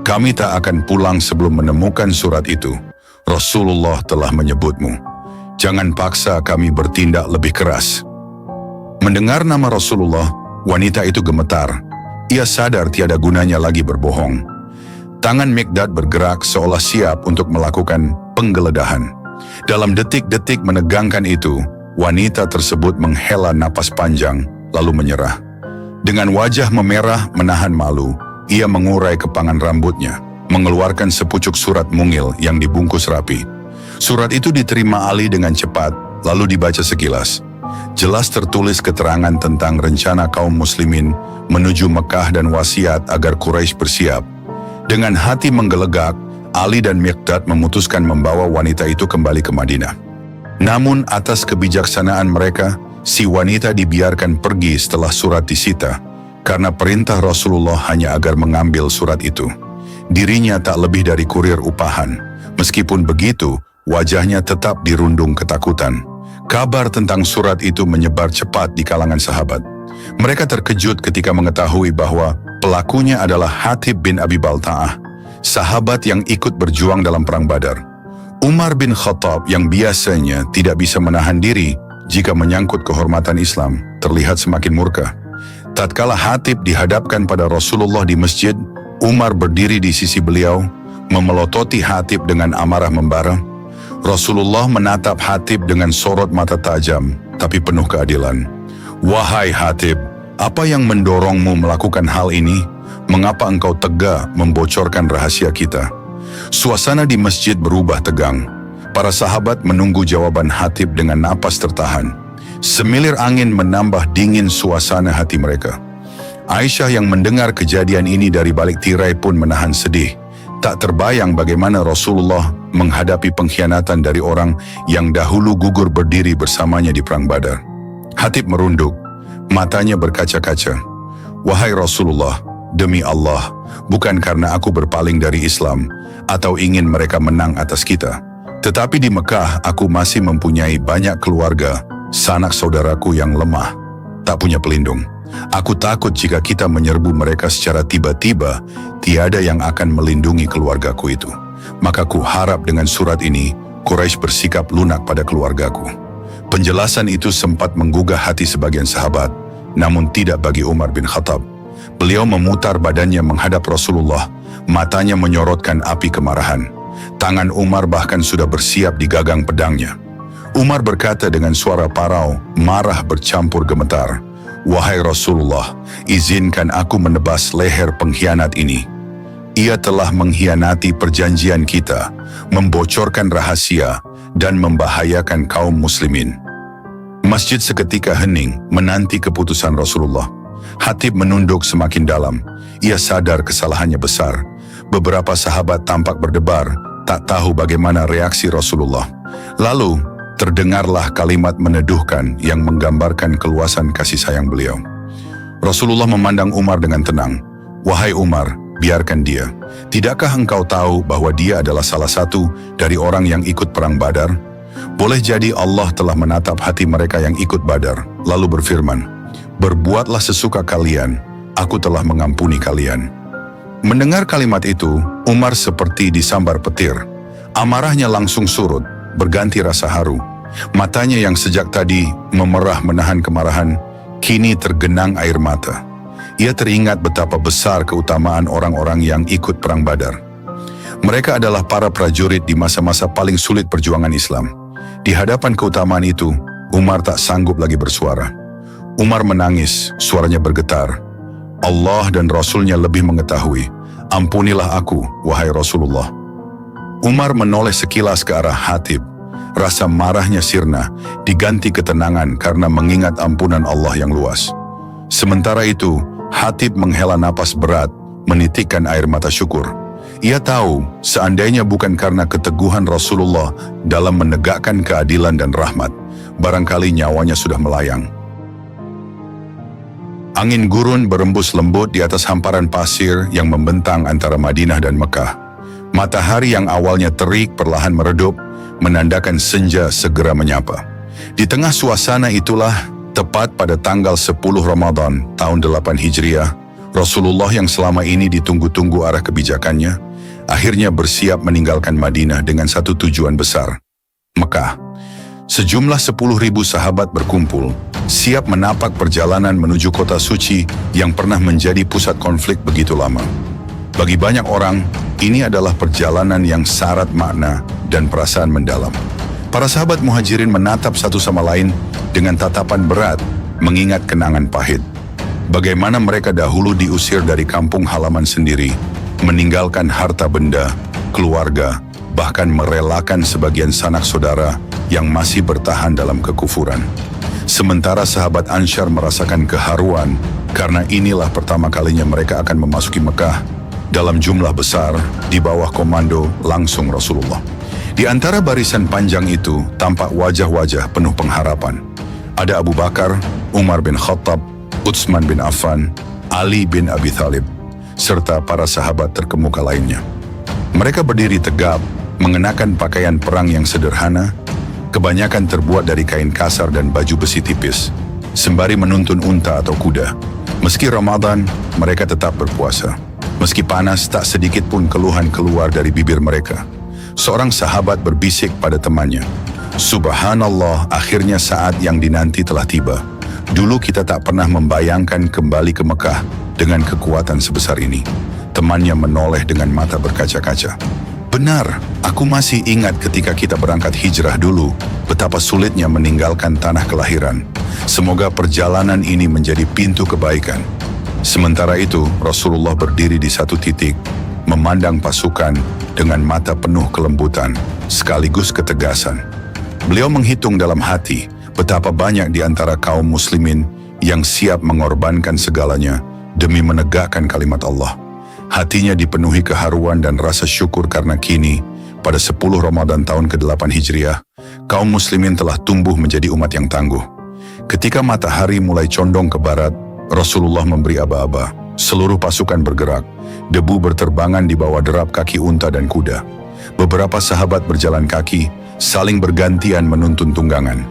A: Kami tak akan pulang sebelum menemukan surat itu. Rasulullah telah menyebutmu. Jangan paksa kami bertindak lebih keras. Mendengar nama Rasulullah, wanita itu gemetar. Ia sadar tiada gunanya lagi berbohong. Tangan Miqdad bergerak seolah siap untuk melakukan penggeledahan. Dalam detik-detik menegangkan itu, wanita tersebut menghela napas panjang, lalu menyerah. Dengan wajah memerah menahan malu, ia mengurai kepangan rambutnya, mengeluarkan sepucuk surat mungil yang dibungkus rapi. Surat itu diterima Ali dengan cepat, lalu dibaca sekilas. Jelas tertulis keterangan tentang rencana kaum muslimin menuju Mekah dan wasiat agar Quraisy bersiap. Dengan hati menggelegak, Ali dan Miqdad memutuskan membawa wanita itu kembali ke Madinah. Namun atas kebijaksanaan mereka, si wanita dibiarkan pergi setelah surat disita, karena perintah Rasulullah hanya agar mengambil surat itu. Dirinya tak lebih dari kurir upahan. Meskipun begitu, wajahnya tetap dirundung ketakutan. Kabar tentang surat itu menyebar cepat di kalangan sahabat. Mereka terkejut ketika mengetahui bahwa pelakunya adalah Hatib bin Abi Balta'ah, sahabat yang ikut berjuang dalam perang Badar. Umar bin Khattab yang biasanya tidak bisa menahan diri jika menyangkut kehormatan Islam, terlihat semakin murka. Tatkala Hatib dihadapkan pada Rasulullah di masjid, Umar berdiri di sisi beliau, memelototi Hatib dengan amarah membara. Rasulullah menatap Hatib dengan sorot mata tajam, tapi penuh keadilan. Wahai Hatib, apa yang mendorongmu melakukan hal ini? Mengapa engkau tega membocorkan rahasia kita? Suasana di masjid berubah tegang. Para sahabat menunggu jawaban Hatib dengan napas tertahan. Semilir angin menambah dingin suasana hati mereka. Aisyah yang mendengar kejadian ini dari balik tirai pun menahan sedih. Tak terbayang bagaimana Rasulullah menghadapi pengkhianatan dari orang yang dahulu gugur berdiri bersamanya di perang Badar. Hatib merunduk, matanya berkaca-kaca. Wahai Rasulullah, demi Allah, bukan karena aku berpaling dari Islam atau ingin mereka menang atas kita. Tetapi di Mekah aku masih mempunyai banyak keluarga, sanak saudaraku yang lemah, tak punya pelindung. Aku takut jika kita menyerbu mereka secara tiba-tiba, tiada yang akan melindungi keluargaku itu. Maka ku harap dengan surat ini, Quraisy bersikap lunak pada keluargaku. Penjelasan itu sempat menggugah hati sebagian sahabat, namun tidak bagi Umar bin Khattab. Beliau memutar badannya menghadap Rasulullah, matanya menyorotkan api kemarahan. Tangan Umar bahkan sudah bersiap di gagang pedangnya. Umar berkata dengan suara parau, marah bercampur gemetar, wahai Rasulullah, izinkan aku menebas leher pengkhianat ini. Ia telah mengkhianati perjanjian kita, membocorkan rahasia, dan membahayakan kaum muslimin. Masjid seketika hening menanti keputusan Rasulullah. Hatib menunduk semakin dalam. Ia sadar kesalahannya besar. Beberapa sahabat tampak berdebar, tak tahu bagaimana reaksi Rasulullah. Lalu, terdengarlah kalimat meneduhkan yang menggambarkan keluasan kasih sayang beliau. Rasulullah memandang Umar dengan tenang. Wahai Umar, biarkan dia. Tidakkah engkau tahu bahwa dia adalah salah satu dari orang yang ikut perang Badar? Boleh jadi Allah telah menatap hati mereka yang ikut Badar, lalu berfirman, berbuatlah sesuka kalian, aku telah mengampuni kalian. Mendengar kalimat itu, Umar seperti disambar petir. Amarahnya langsung surut, berganti rasa haru. Matanya yang sejak tadi memerah menahan kemarahan, kini tergenang air mata. Ia teringat betapa besar keutamaan orang-orang yang ikut perang Badar. Mereka adalah para prajurit di masa-masa paling sulit perjuangan Islam. Di hadapan keutamaan itu, Umar tak sanggup lagi bersuara. Umar menangis, suaranya bergetar. Allah dan Rasulnya lebih mengetahui. Ampunilah aku, wahai Rasulullah. Umar menoleh sekilas ke arah Hatib. Rasa marahnya sirna, diganti ketenangan karena mengingat ampunan Allah yang luas. Sementara itu, Hatib menghela napas berat, menitikkan air mata syukur. Ia tahu, seandainya bukan karena keteguhan Rasulullah dalam menegakkan keadilan dan rahmat, barangkali nyawanya sudah melayang. Angin gurun berembus lembut di atas hamparan pasir yang membentang antara Madinah dan Mekah. Matahari yang awalnya terik perlahan meredup, menandakan senja segera menyapa. Di tengah suasana itulah, tepat pada tanggal 10 Ramadan tahun 8 Hijriah, Rasulullah yang selama ini ditunggu-tunggu arah kebijakannya, akhirnya bersiap meninggalkan Madinah dengan satu tujuan besar, Mekah. Sejumlah 10.000 sahabat berkumpul, siap menapak perjalanan menuju kota suci yang pernah menjadi pusat konflik begitu lama. Bagi banyak orang, ini adalah perjalanan yang syarat makna dan perasaan mendalam. Para sahabat Muhajirin menatap satu sama lain dengan tatapan berat, mengingat kenangan pahit. Bagaimana mereka dahulu diusir dari kampung halaman sendiri, meninggalkan harta benda, keluarga, bahkan merelakan sebagian sanak saudara yang masih bertahan dalam kekufuran. Sementara sahabat Ansyar merasakan keharuan karena inilah pertama kalinya mereka akan memasuki Mekah dalam jumlah besar di bawah komando langsung Rasulullah. Di antara barisan panjang itu tampak wajah-wajah penuh pengharapan. Ada Abu Bakar, Umar bin Khattab, Utsman bin Affan, Ali bin Abi Thalib, serta para sahabat terkemuka lainnya. Mereka berdiri tegap, mengenakan pakaian perang yang sederhana, kebanyakan terbuat dari kain kasar dan baju besi tipis, sembari menuntun unta atau kuda. Meski Ramadan, mereka tetap berpuasa. Meski panas, tak sedikit pun keluhan keluar dari bibir mereka. Seorang sahabat berbisik pada temannya, "Subhanallah, akhirnya saat yang dinanti telah tiba. Dulu kita tak pernah membayangkan kembali ke Mekah dengan kekuatan sebesar ini." Temannya menoleh dengan mata berkaca-kaca. "Benar, aku masih ingat ketika kita berangkat hijrah dulu, betapa sulitnya meninggalkan tanah kelahiran. Semoga perjalanan ini menjadi pintu kebaikan." Sementara itu, Rasulullah berdiri di satu titik, memandang pasukan dengan mata penuh kelembutan, sekaligus ketegasan. Beliau menghitung dalam hati betapa banyak di antara kaum muslimin yang siap mengorbankan segalanya demi menegakkan kalimat Allah. Hatinya dipenuhi keharuan dan rasa syukur karena kini, pada 10 Ramadan tahun ke-8 Hijriah, kaum muslimin telah tumbuh menjadi umat yang tangguh. Ketika matahari mulai condong ke barat, Rasulullah memberi aba-aba. Seluruh pasukan bergerak, debu berterbangan di bawah derap kaki unta dan kuda. Beberapa sahabat berjalan kaki, saling bergantian menuntun tunggangan.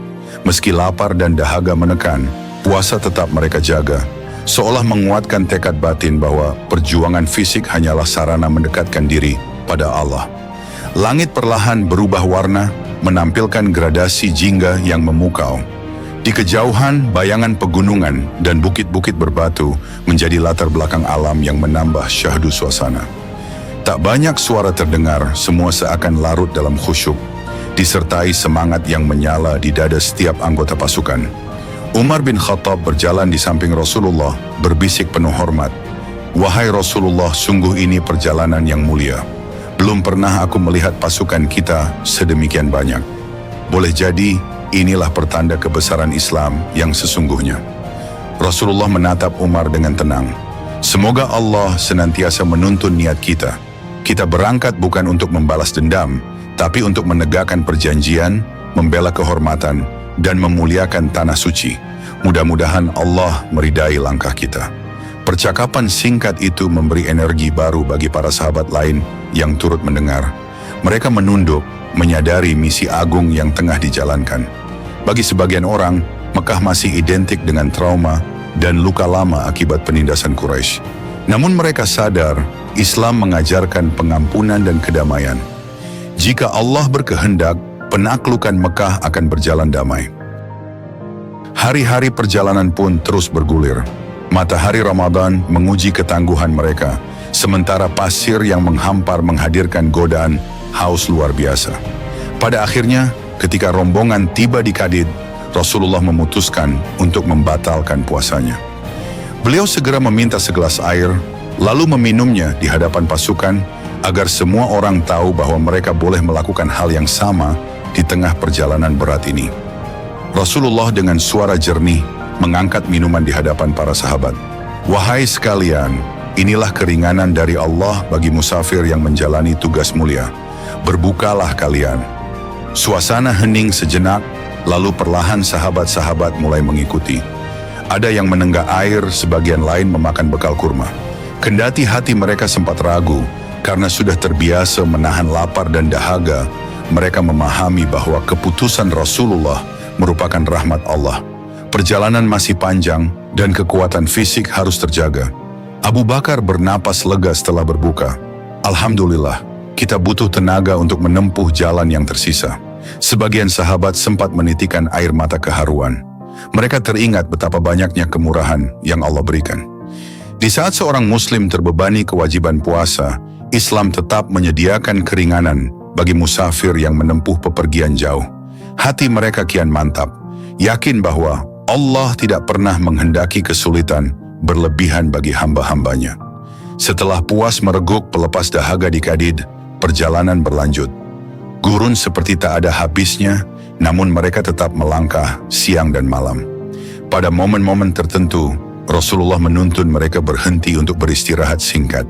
A: Meski lapar dan dahaga menekan, puasa tetap mereka jaga, seolah menguatkan tekad batin bahwa perjuangan fisik hanyalah sarana mendekatkan diri pada Allah. Langit perlahan berubah warna, menampilkan gradasi jingga yang memukau. Di kejauhan, bayangan pegunungan dan bukit-bukit berbatu menjadi latar belakang alam yang menambah syahdu suasana. Tak banyak suara terdengar, semua seakan larut dalam khusyuk, disertai semangat yang menyala di dada setiap anggota pasukan. Umar bin Khattab berjalan di samping Rasulullah, berbisik penuh hormat, "Wahai Rasulullah, sungguh ini perjalanan yang mulia. Belum pernah aku melihat pasukan kita sedemikian banyak. Boleh jadi, inilah pertanda kebesaran Islam yang sesungguhnya." Rasulullah menatap Umar dengan tenang. "Semoga Allah senantiasa menuntun niat kita. Kita berangkat bukan untuk membalas dendam, tapi untuk menegakkan perjanjian, membela kehormatan, dan memuliakan tanah suci. Mudah-mudahan Allah meridai langkah kita." Percakapan singkat itu memberi energi baru bagi para sahabat lain yang turut mendengar. Mereka menunduk, menyadari misi agung yang tengah dijalankan. Bagi sebagian orang, Mekah masih identik dengan trauma dan luka lama akibat penindasan Quraisy. Namun mereka sadar, Islam mengajarkan pengampunan dan kedamaian. Jika Allah berkehendak, penaklukan Mekah akan berjalan damai. Hari-hari perjalanan pun terus bergulir. Matahari Ramadan menguji ketangguhan mereka, sementara pasir yang menghampar menghadirkan godaan haus luar biasa. Pada akhirnya, ketika rombongan tiba di Qadid, Rasulullah memutuskan untuk membatalkan puasanya. Beliau segera meminta segelas air, lalu meminumnya di hadapan pasukan agar semua orang tahu bahwa mereka boleh melakukan hal yang sama di tengah perjalanan berat ini. Rasulullah dengan suara jernih mengangkat minuman di hadapan para sahabat. "Wahai sekalian, inilah keringanan dari Allah bagi musafir yang menjalani tugas mulia. Berbukalah kalian." Suasana hening sejenak, lalu perlahan sahabat-sahabat mulai mengikuti. Ada yang menenggak air, sebagian lain memakan bekal kurma. Kendati hati mereka sempat ragu, karena sudah terbiasa menahan lapar dan dahaga, mereka memahami bahwa keputusan Rasulullah merupakan rahmat Allah. Perjalanan masih panjang dan kekuatan fisik harus terjaga. Abu Bakar bernapas lega setelah berbuka. Alhamdulillah, kita butuh tenaga untuk menempuh jalan yang tersisa. Sebagian sahabat sempat menitikan air mata keharuan. Mereka teringat betapa banyaknya kemurahan yang Allah berikan. Di saat seorang muslim terbebani kewajiban puasa, Islam tetap menyediakan keringanan bagi musafir yang menempuh pepergian jauh. Hati mereka kian mantap, yakin bahwa Allah tidak pernah menghendaki kesulitan berlebihan bagi hamba-hambanya. Setelah puas mereguk pelepas dahaga di Kadid, perjalanan berlanjut. Gurun seperti tak ada habisnya, namun mereka tetap melangkah siang dan malam. Pada momen-momen tertentu, Rasulullah menuntun mereka berhenti untuk beristirahat singkat.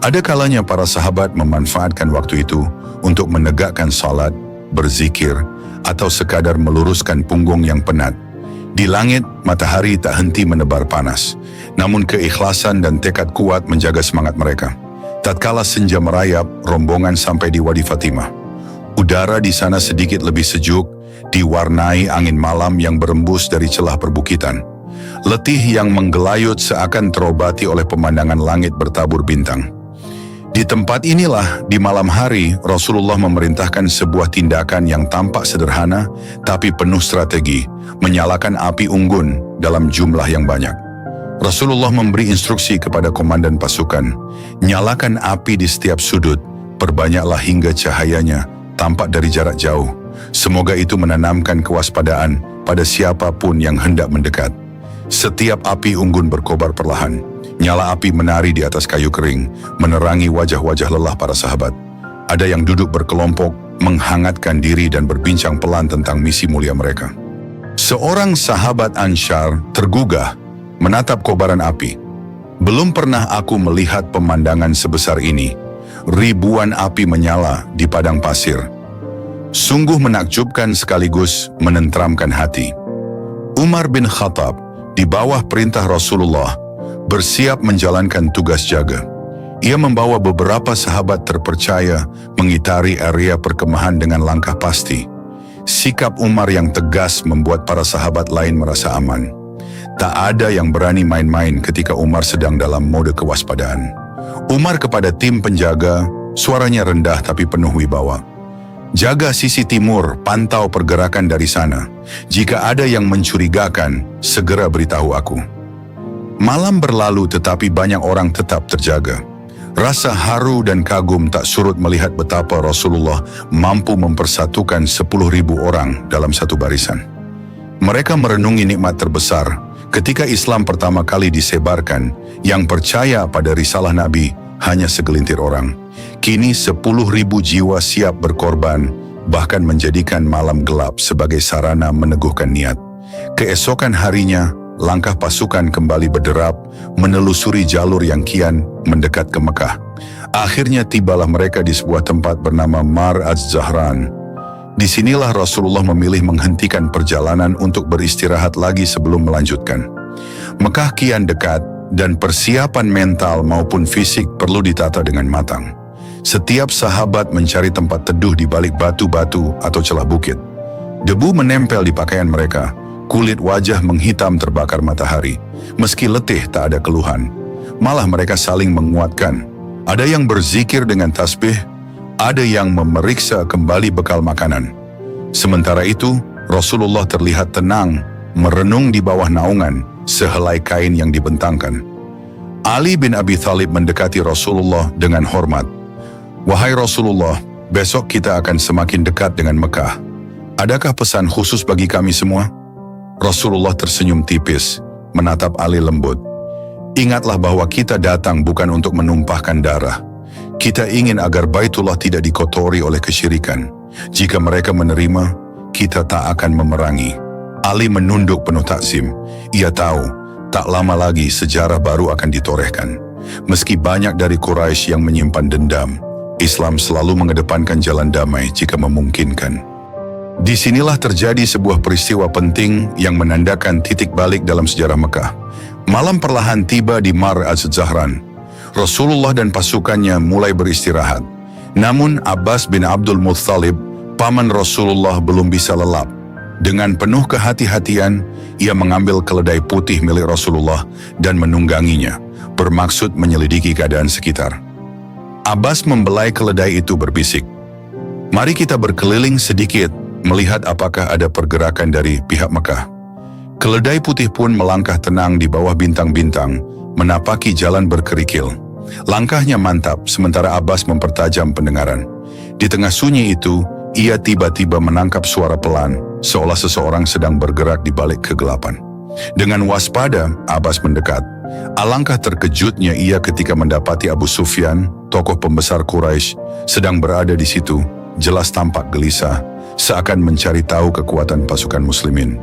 A: Ada kalanya para sahabat memanfaatkan waktu itu untuk menegakkan salat, berzikir, atau sekadar meluruskan punggung yang penat. Di langit, matahari tak henti menebar panas, namun keikhlasan dan tekad kuat menjaga semangat mereka. Tatkala senja merayap, rombongan sampai di Wadi Fatimah. Udara di sana sedikit lebih sejuk, diwarnai angin malam yang berembus dari celah perbukitan. Letih yang menggelayut seakan terobati oleh pemandangan langit bertabur bintang. Di tempat inilah, di malam hari, Rasulullah memerintahkan sebuah tindakan yang tampak sederhana, tapi penuh strategi, menyalakan api unggun dalam jumlah yang banyak. Rasulullah memberi instruksi kepada komandan pasukan, nyalakan api di setiap sudut, perbanyaklah hingga cahayanya tampak dari jarak jauh. Semoga itu menanamkan kewaspadaan pada siapapun yang hendak mendekat. Setiap api unggun berkobar perlahan. Nyala api menari di atas kayu kering, menerangi wajah-wajah lelah para sahabat. Ada yang duduk berkelompok, menghangatkan diri dan berbincang pelan tentang misi mulia mereka. Seorang sahabat Ansyar tergugah menatap kobaran api. Belum pernah aku melihat pemandangan sebesar ini. Ribuan api menyala di padang pasir. Sungguh menakjubkan sekaligus menenteramkan hati. Umar bin Khattab, di bawah perintah Rasulullah, bersiap menjalankan tugas jaga. Ia membawa beberapa sahabat terpercaya mengitari area perkemahan dengan langkah pasti. Sikap Umar yang tegas membuat para sahabat lain merasa aman. Tak ada yang berani main-main ketika Umar sedang dalam mode kewaspadaan. Umar kepada tim penjaga, suaranya rendah tapi penuh wibawa. Jaga sisi timur, pantau pergerakan dari sana. Jika ada yang mencurigakan, segera beritahu aku. Malam berlalu tetapi banyak orang tetap terjaga. Rasa haru dan kagum tak surut melihat betapa Rasulullah mampu mempersatukan 10.000 orang dalam satu barisan. Mereka merenungi nikmat terbesar ketika Islam pertama kali disebarkan, yang percaya pada risalah Nabi hanya segelintir orang. Kini 10.000 jiwa siap berkorban, bahkan menjadikan malam gelap sebagai sarana meneguhkan niat. Keesokan harinya, langkah pasukan kembali berderap, menelusuri jalur yang kian mendekat ke Mekah. Akhirnya tibalah mereka di sebuah tempat bernama Mar Az-Zahran. Disinilah Rasulullah memilih menghentikan perjalanan untuk beristirahat lagi sebelum melanjutkan. Mekah kian dekat dan persiapan mental maupun fisik perlu ditata dengan matang. Setiap sahabat mencari tempat teduh di balik batu-batu atau celah bukit. Debu menempel di pakaian mereka. Kulit wajah menghitam terbakar matahari. Meski letih tak ada keluhan. Malah mereka saling menguatkan. Ada yang berzikir dengan tasbih, ada yang memeriksa kembali bekal makanan. Sementara itu, Rasulullah terlihat tenang, merenung di bawah naungan sehelai kain yang dibentangkan. Ali bin Abi Thalib mendekati Rasulullah dengan hormat. Wahai Rasulullah, besok kita akan semakin dekat dengan Mekah. Adakah pesan khusus bagi kami semua? Rasulullah tersenyum tipis, menatap Ali lembut. Ingatlah bahwa kita datang bukan untuk menumpahkan darah. Kita ingin agar Baitullah tidak dikotori oleh kesyirikan. Jika mereka menerima, kita tak akan memerangi. Ali menunduk penuh takzim. Ia tahu, tak lama lagi sejarah baru akan ditorehkan. Meski banyak dari Quraisy yang menyimpan dendam, Islam selalu mengedepankan jalan damai jika memungkinkan. Disinilah terjadi sebuah peristiwa penting yang menandakan titik balik dalam sejarah Mekah. Malam perlahan tiba di Mar Az-Zahran. Rasulullah dan pasukannya mulai beristirahat. Namun Abbas bin Abdul Muttalib, paman Rasulullah, belum bisa lelap. Dengan penuh kehati-hatian, ia mengambil keledai putih milik Rasulullah dan menungganginya, bermaksud menyelidiki keadaan sekitar. Abbas membelai keledai itu berbisik, "Mari kita berkeliling sedikit, melihat apakah ada pergerakan dari pihak Mekah." Keledai putih pun melangkah tenang di bawah bintang-bintang, menapaki jalan berkerikil. Langkahnya mantap, sementara Abbas mempertajam pendengaran. Di tengah sunyi itu, ia tiba-tiba menangkap suara pelan, seolah seseorang sedang bergerak di balik kegelapan. Dengan waspada, Abbas mendekat. Alangkah terkejutnya ia ketika mendapati Abu Sufyan, tokoh pembesar Quraisy, sedang berada di situ, jelas tampak gelisah, seakan mencari tahu kekuatan pasukan muslimin.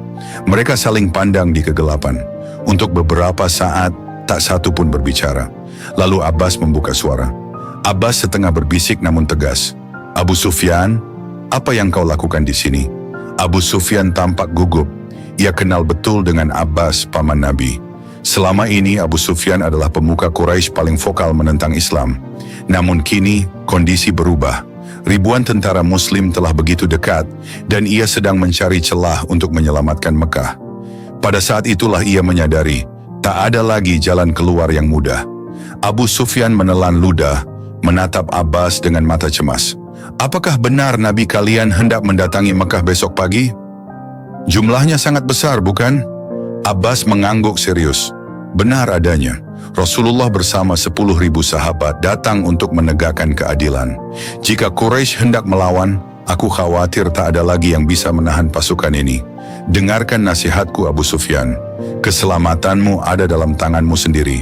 A: Mereka saling pandang di kegelapan. Untuk beberapa saat, tak satu pun berbicara. Lalu Abbas membuka suara. Abbas setengah berbisik namun tegas. "Abu Sufyan, apa yang kau lakukan di sini?" Abu Sufyan tampak gugup. Ia kenal betul dengan Abbas, paman Nabi. Selama ini Abu Sufyan adalah pemuka Quraisy paling vokal menentang Islam. Namun kini kondisi berubah. Ribuan tentara Muslim telah begitu dekat dan ia sedang mencari celah untuk menyelamatkan Mekah. Pada saat itulah ia menyadari, tak ada lagi jalan keluar yang mudah. Abu Sufyan menelan ludah, menatap Abbas dengan mata cemas. "Apakah benar Nabi kalian hendak mendatangi Mekah besok pagi? Jumlahnya sangat besar, bukan?" Abbas mengangguk serius. "Benar adanya. Rasulullah bersama 10.000 sahabat datang untuk menegakkan keadilan. Jika Quraisy hendak melawan, aku khawatir tak ada lagi yang bisa menahan pasukan ini. Dengarkan nasihatku Abu Sufyan. Keselamatanmu ada dalam tanganmu sendiri."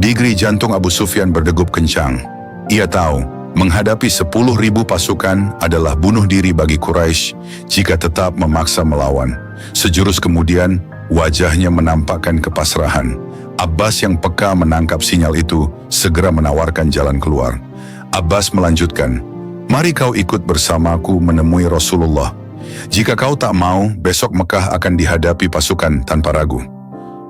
A: Digri jantung Abu Sufyan berdegup kencang. Ia tahu, menghadapi 10.000 pasukan adalah bunuh diri bagi Quraisy jika tetap memaksa melawan. Sejurus kemudian, wajahnya menampakkan kepasrahan. Abbas yang peka menangkap sinyal itu, segera menawarkan jalan keluar. Abbas melanjutkan, "Mari kau ikut bersamaku menemui Rasulullah. Jika kau tak mau, besok Mekah akan dihadapi pasukan tanpa ragu."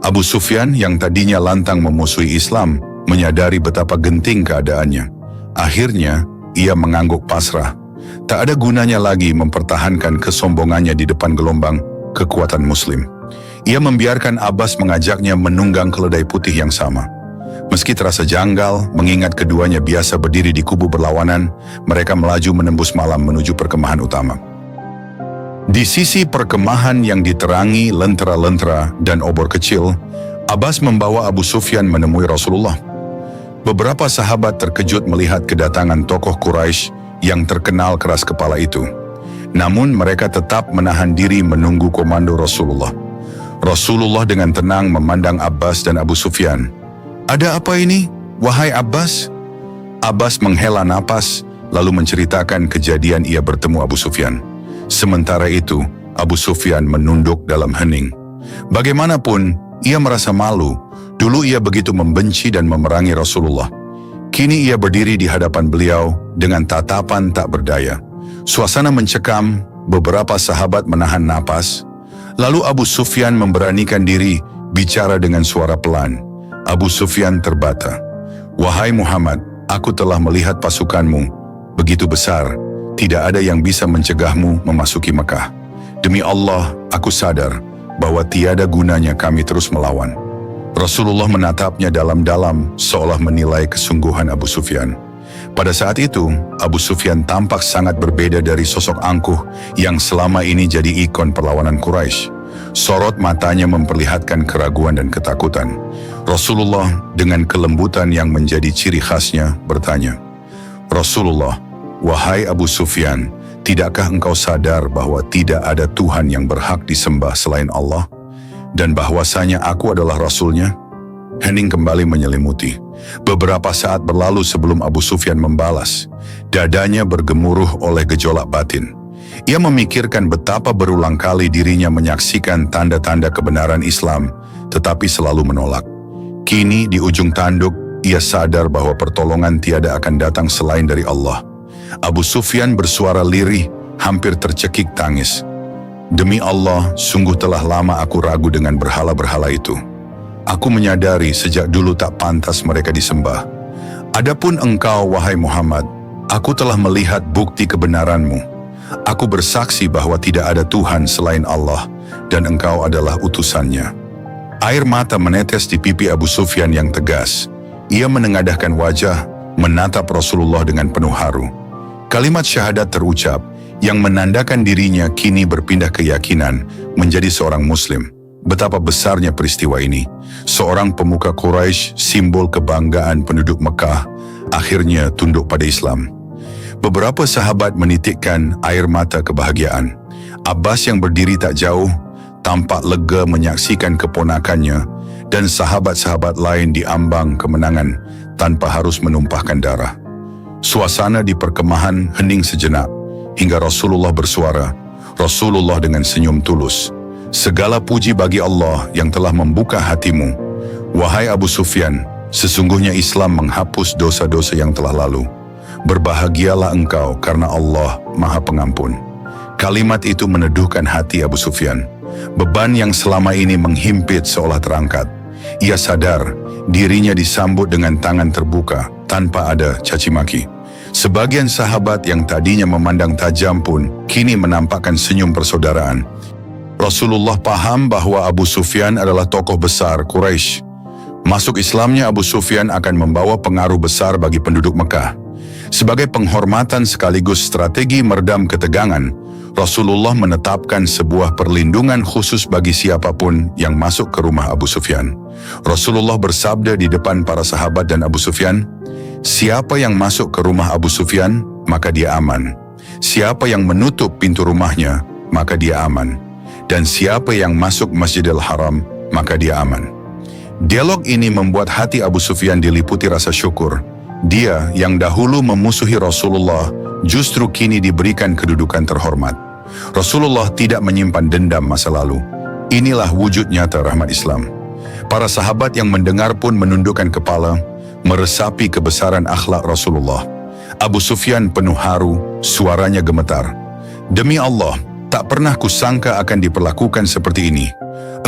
A: Abu Sufyan yang tadinya lantang memusuhi Islam, menyadari betapa genting keadaannya. Akhirnya, ia mengangguk pasrah. Tak ada gunanya lagi mempertahankan kesombongannya di depan gelombang kekuatan Muslim. Ia membiarkan Abbas mengajaknya menunggang keledai putih yang sama. Meski terasa janggal, mengingat keduanya biasa berdiri di kubu berlawanan, mereka melaju menembus malam menuju perkemahan utama. Di sisi perkemahan yang diterangi lentera-lentera dan obor kecil, Abbas membawa Abu Sufyan menemui Rasulullah. Beberapa sahabat terkejut melihat kedatangan tokoh Quraisy yang terkenal keras kepala itu. Namun mereka tetap menahan diri menunggu komando Rasulullah. Rasulullah dengan tenang memandang Abbas dan Abu Sufyan. "Ada apa ini, wahai Abbas?" Abbas menghela napas, lalu menceritakan kejadian ia bertemu Abu Sufyan. Sementara itu, Abu Sufyan menunduk dalam hening. Bagaimanapun, ia merasa malu. Dulu ia begitu membenci dan memerangi Rasulullah. Kini ia berdiri di hadapan beliau dengan tatapan tak berdaya. Suasana mencekam, beberapa sahabat menahan napas. Lalu Abu Sufyan memberanikan diri, bicara dengan suara pelan. Abu Sufyan terbata. "Wahai Muhammad, aku telah melihat pasukanmu. Begitu besar, tidak ada yang bisa mencegahmu memasuki Mekah. Demi Allah, aku sadar bahwa tiada gunanya kami terus melawan." Rasulullah menatapnya dalam-dalam seolah menilai kesungguhan Abu Sufyan. Pada saat itu, Abu Sufyan tampak sangat berbeda dari sosok angkuh yang selama ini jadi ikon perlawanan Quraisy. Sorot matanya memperlihatkan keraguan dan ketakutan. Rasulullah dengan kelembutan yang menjadi ciri khasnya bertanya, "Rasulullah, wahai Abu Sufyan, tidakkah engkau sadar bahwa tidak ada Tuhan yang berhak disembah selain Allah? Dan bahwasanya aku adalah Rasulnya?" Hening kembali menyelimuti. Beberapa saat berlalu sebelum Abu Sufyan membalas. Dadanya bergemuruh oleh gejolak batin. Ia memikirkan betapa berulang kali dirinya menyaksikan tanda-tanda kebenaran Islam, tetapi selalu menolak. Kini di ujung tanduk, ia sadar bahwa pertolongan tiada akan datang selain dari Allah. Abu Sufyan bersuara lirih, hampir tercekik tangis. "Demi Allah, sungguh telah lama aku ragu dengan berhala-berhala itu. Aku menyadari sejak dulu tak pantas mereka disembah. Adapun engkau, wahai Muhammad, aku telah melihat bukti kebenaranmu. Aku bersaksi bahwa tidak ada Tuhan selain Allah dan engkau adalah utusannya. Air mata menetes di pipi Abu Sufyan yang tegas. Ia menengadahkan wajah, menatap Rasulullah dengan penuh haru. Kalimat syahadat terucap, yang menandakan dirinya kini berpindah keyakinan menjadi seorang Muslim. Betapa besarnya peristiwa ini. Seorang pemuka Quraisy, simbol kebanggaan penduduk Mekah, akhirnya tunduk pada Islam. Beberapa sahabat menitikkan air mata kebahagiaan. Abbas yang berdiri tak jauh, tampak lega menyaksikan keponakannya, dan sahabat-sahabat lain diambang kemenangan tanpa harus menumpahkan darah. Suasana di perkemahan hening sejenak, hingga Rasulullah bersuara, Rasulullah dengan senyum tulus, "Segala puji bagi Allah yang telah membuka hatimu. Wahai Abu Sufyan, sesungguhnya Islam menghapus dosa-dosa yang telah lalu. Berbahagialah engkau karena Allah Maha Pengampun." Kalimat itu meneduhkan hati Abu Sufyan. Beban yang selama ini menghimpit seolah terangkat. Ia sadar dirinya disambut dengan tangan terbuka tanpa ada caci maki. Sebagian sahabat yang tadinya memandang tajam pun kini menampakkan senyum persaudaraan. Rasulullah paham bahwa Abu Sufyan adalah tokoh besar Quraisy. Masuk Islamnya Abu Sufyan akan membawa pengaruh besar bagi penduduk Mekah. Sebagai penghormatan sekaligus strategi meredam ketegangan, Rasulullah menetapkan sebuah perlindungan khusus bagi siapapun yang masuk ke rumah Abu Sufyan. Rasulullah bersabda di depan para sahabat dan Abu Sufyan, "Siapa yang masuk ke rumah Abu Sufyan, maka dia aman. Siapa yang menutup pintu rumahnya, maka dia aman. Dan siapa yang masuk Masjidil Haram, maka dia aman." Dialog ini membuat hati Abu Sufyan diliputi rasa syukur. Dia yang dahulu memusuhi Rasulullah justru kini diberikan kedudukan terhormat. Rasulullah tidak menyimpan dendam masa lalu. Inilah wujud nyata rahmat Islam. Para sahabat yang mendengar pun menundukkan kepala, meresapi kebesaran akhlak Rasulullah. Abu Sufyan penuh haru, suaranya gemetar. "Demi Allah, tak pernah kusangka akan diperlakukan seperti ini.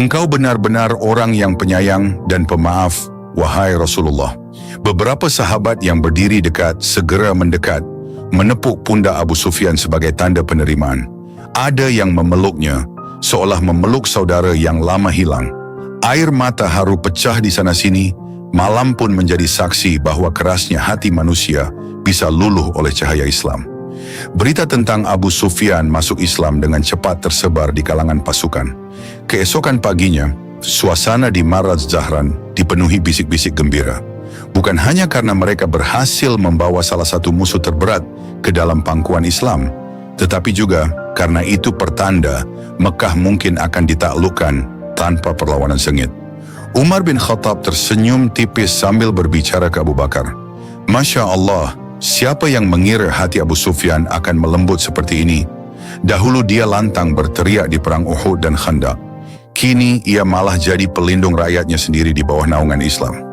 A: Engkau benar-benar orang yang penyayang dan pemaaf, wahai Rasulullah." Beberapa sahabat yang berdiri dekat segera mendekat, menepuk pundak Abu Sufyan sebagai tanda penerimaan. Ada yang memeluknya, seolah memeluk saudara yang lama hilang. Air mata haru pecah di sana-sini, malam pun menjadi saksi bahwa kerasnya hati manusia bisa luluh oleh cahaya Islam. Berita tentang Abu Sufyan masuk Islam dengan cepat tersebar di kalangan pasukan. Keesokan paginya, suasana di Marraz Zahran dipenuhi bisik-bisik gembira. Bukan hanya karena mereka berhasil membawa salah satu musuh terberat ke dalam pangkuan Islam, tetapi juga karena itu pertanda Mekah mungkin akan ditaklukkan tanpa perlawanan sengit. Umar bin Khattab tersenyum tipis sambil berbicara ke Abu Bakar. "Masya Allah, siapa yang mengira hati Abu Sufyan akan melembut seperti ini? Dahulu dia lantang berteriak di perang Uhud dan Khandaq. Kini ia malah jadi pelindung rakyatnya sendiri di bawah naungan Islam."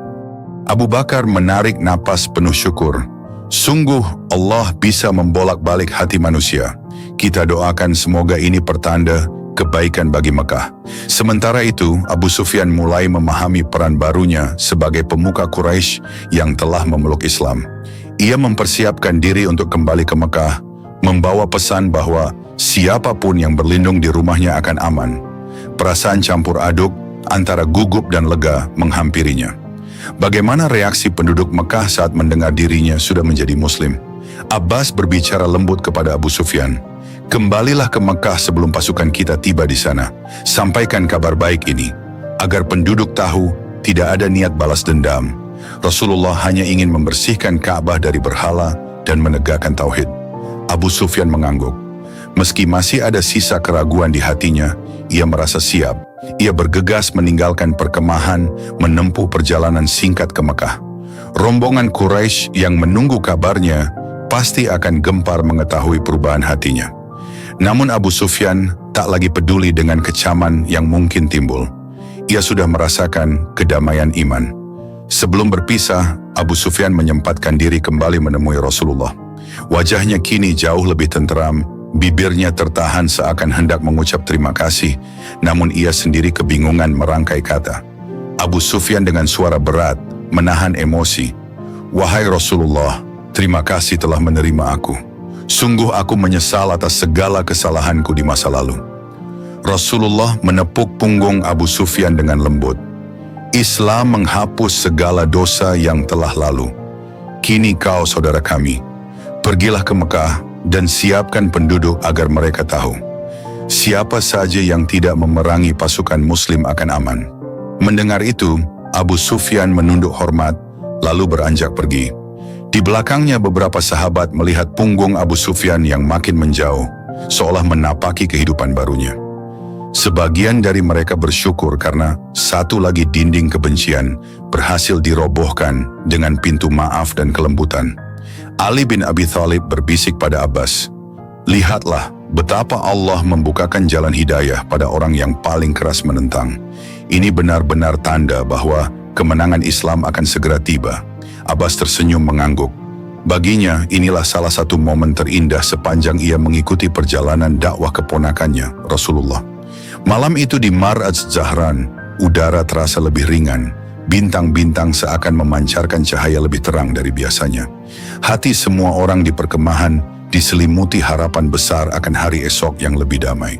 A: Abu Bakar menarik napas penuh syukur. Sungguh Allah bisa membolak-balik hati manusia. Kita doakan semoga ini pertanda kebaikan bagi Mekah. Sementara itu, Abu Sufyan mulai memahami peran barunya sebagai pemuka Quraisy yang telah memeluk Islam. Ia mempersiapkan diri untuk kembali ke Mekah, membawa pesan bahwa siapapun yang berlindung di rumahnya akan aman. Perasaan campur aduk antara gugup dan lega menghampirinya. Bagaimana reaksi penduduk Mekah saat mendengar dirinya sudah menjadi Muslim? Abbas berbicara lembut kepada Abu Sufyan. "Kembalilah ke Mekah sebelum pasukan kita tiba di sana. Sampaikan kabar baik ini, agar penduduk tahu tidak ada niat balas dendam. Rasulullah hanya ingin membersihkan Ka'bah dari berhala dan menegakkan tauhid." Abu Sufyan mengangguk. Meski masih ada sisa keraguan di hatinya, ia merasa siap. Ia bergegas meninggalkan perkemahan, menempuh perjalanan singkat ke Mekah. Rombongan Quraisy yang menunggu kabarnya pasti akan gempar mengetahui perubahan hatinya. Namun Abu Sufyan tak lagi peduli dengan kecaman yang mungkin timbul. Ia sudah merasakan kedamaian iman. Sebelum berpisah, Abu Sufyan menyempatkan diri kembali menemui Rasulullah. Wajahnya kini jauh lebih tenteram. Bibirnya tertahan seakan hendak mengucap terima kasih, namun ia sendiri kebingungan merangkai kata. Abu Sufyan dengan suara berat menahan emosi. "Wahai Rasulullah, terima kasih telah menerima aku. Sungguh aku menyesal atas segala kesalahanku di masa lalu. Rasulullah menepuk punggung Abu Sufyan dengan lembut. Islam menghapus segala dosa yang telah lalu. Kini kau saudara kami. Pergilah ke Mekah dan siapkan penduduk agar mereka tahu. Siapa saja yang tidak memerangi pasukan muslim akan aman. Mendengar itu, Abu Sufyan menunduk hormat, lalu beranjak pergi. Di belakangnya beberapa sahabat melihat punggung Abu Sufyan yang makin menjauh, seolah menapaki kehidupan barunya. Sebagian dari mereka bersyukur karena satu lagi dinding kebencian berhasil dirobohkan dengan pintu maaf dan kelembutan. Ali bin Abi Thalib berbisik pada Abbas, "Lihatlah betapa Allah membukakan jalan hidayah pada orang yang paling keras menentang. Ini benar-benar tanda bahwa kemenangan Islam akan segera tiba." Abbas tersenyum mengangguk. Baginya, inilah salah satu momen terindah sepanjang ia mengikuti perjalanan dakwah keponakannya, Rasulullah. Malam itu di Mar'aj Zahran, udara terasa lebih ringan. Bintang-bintang seakan memancarkan cahaya lebih terang dari biasanya. Hati semua orang di perkemahan diselimuti harapan besar akan hari esok yang lebih damai.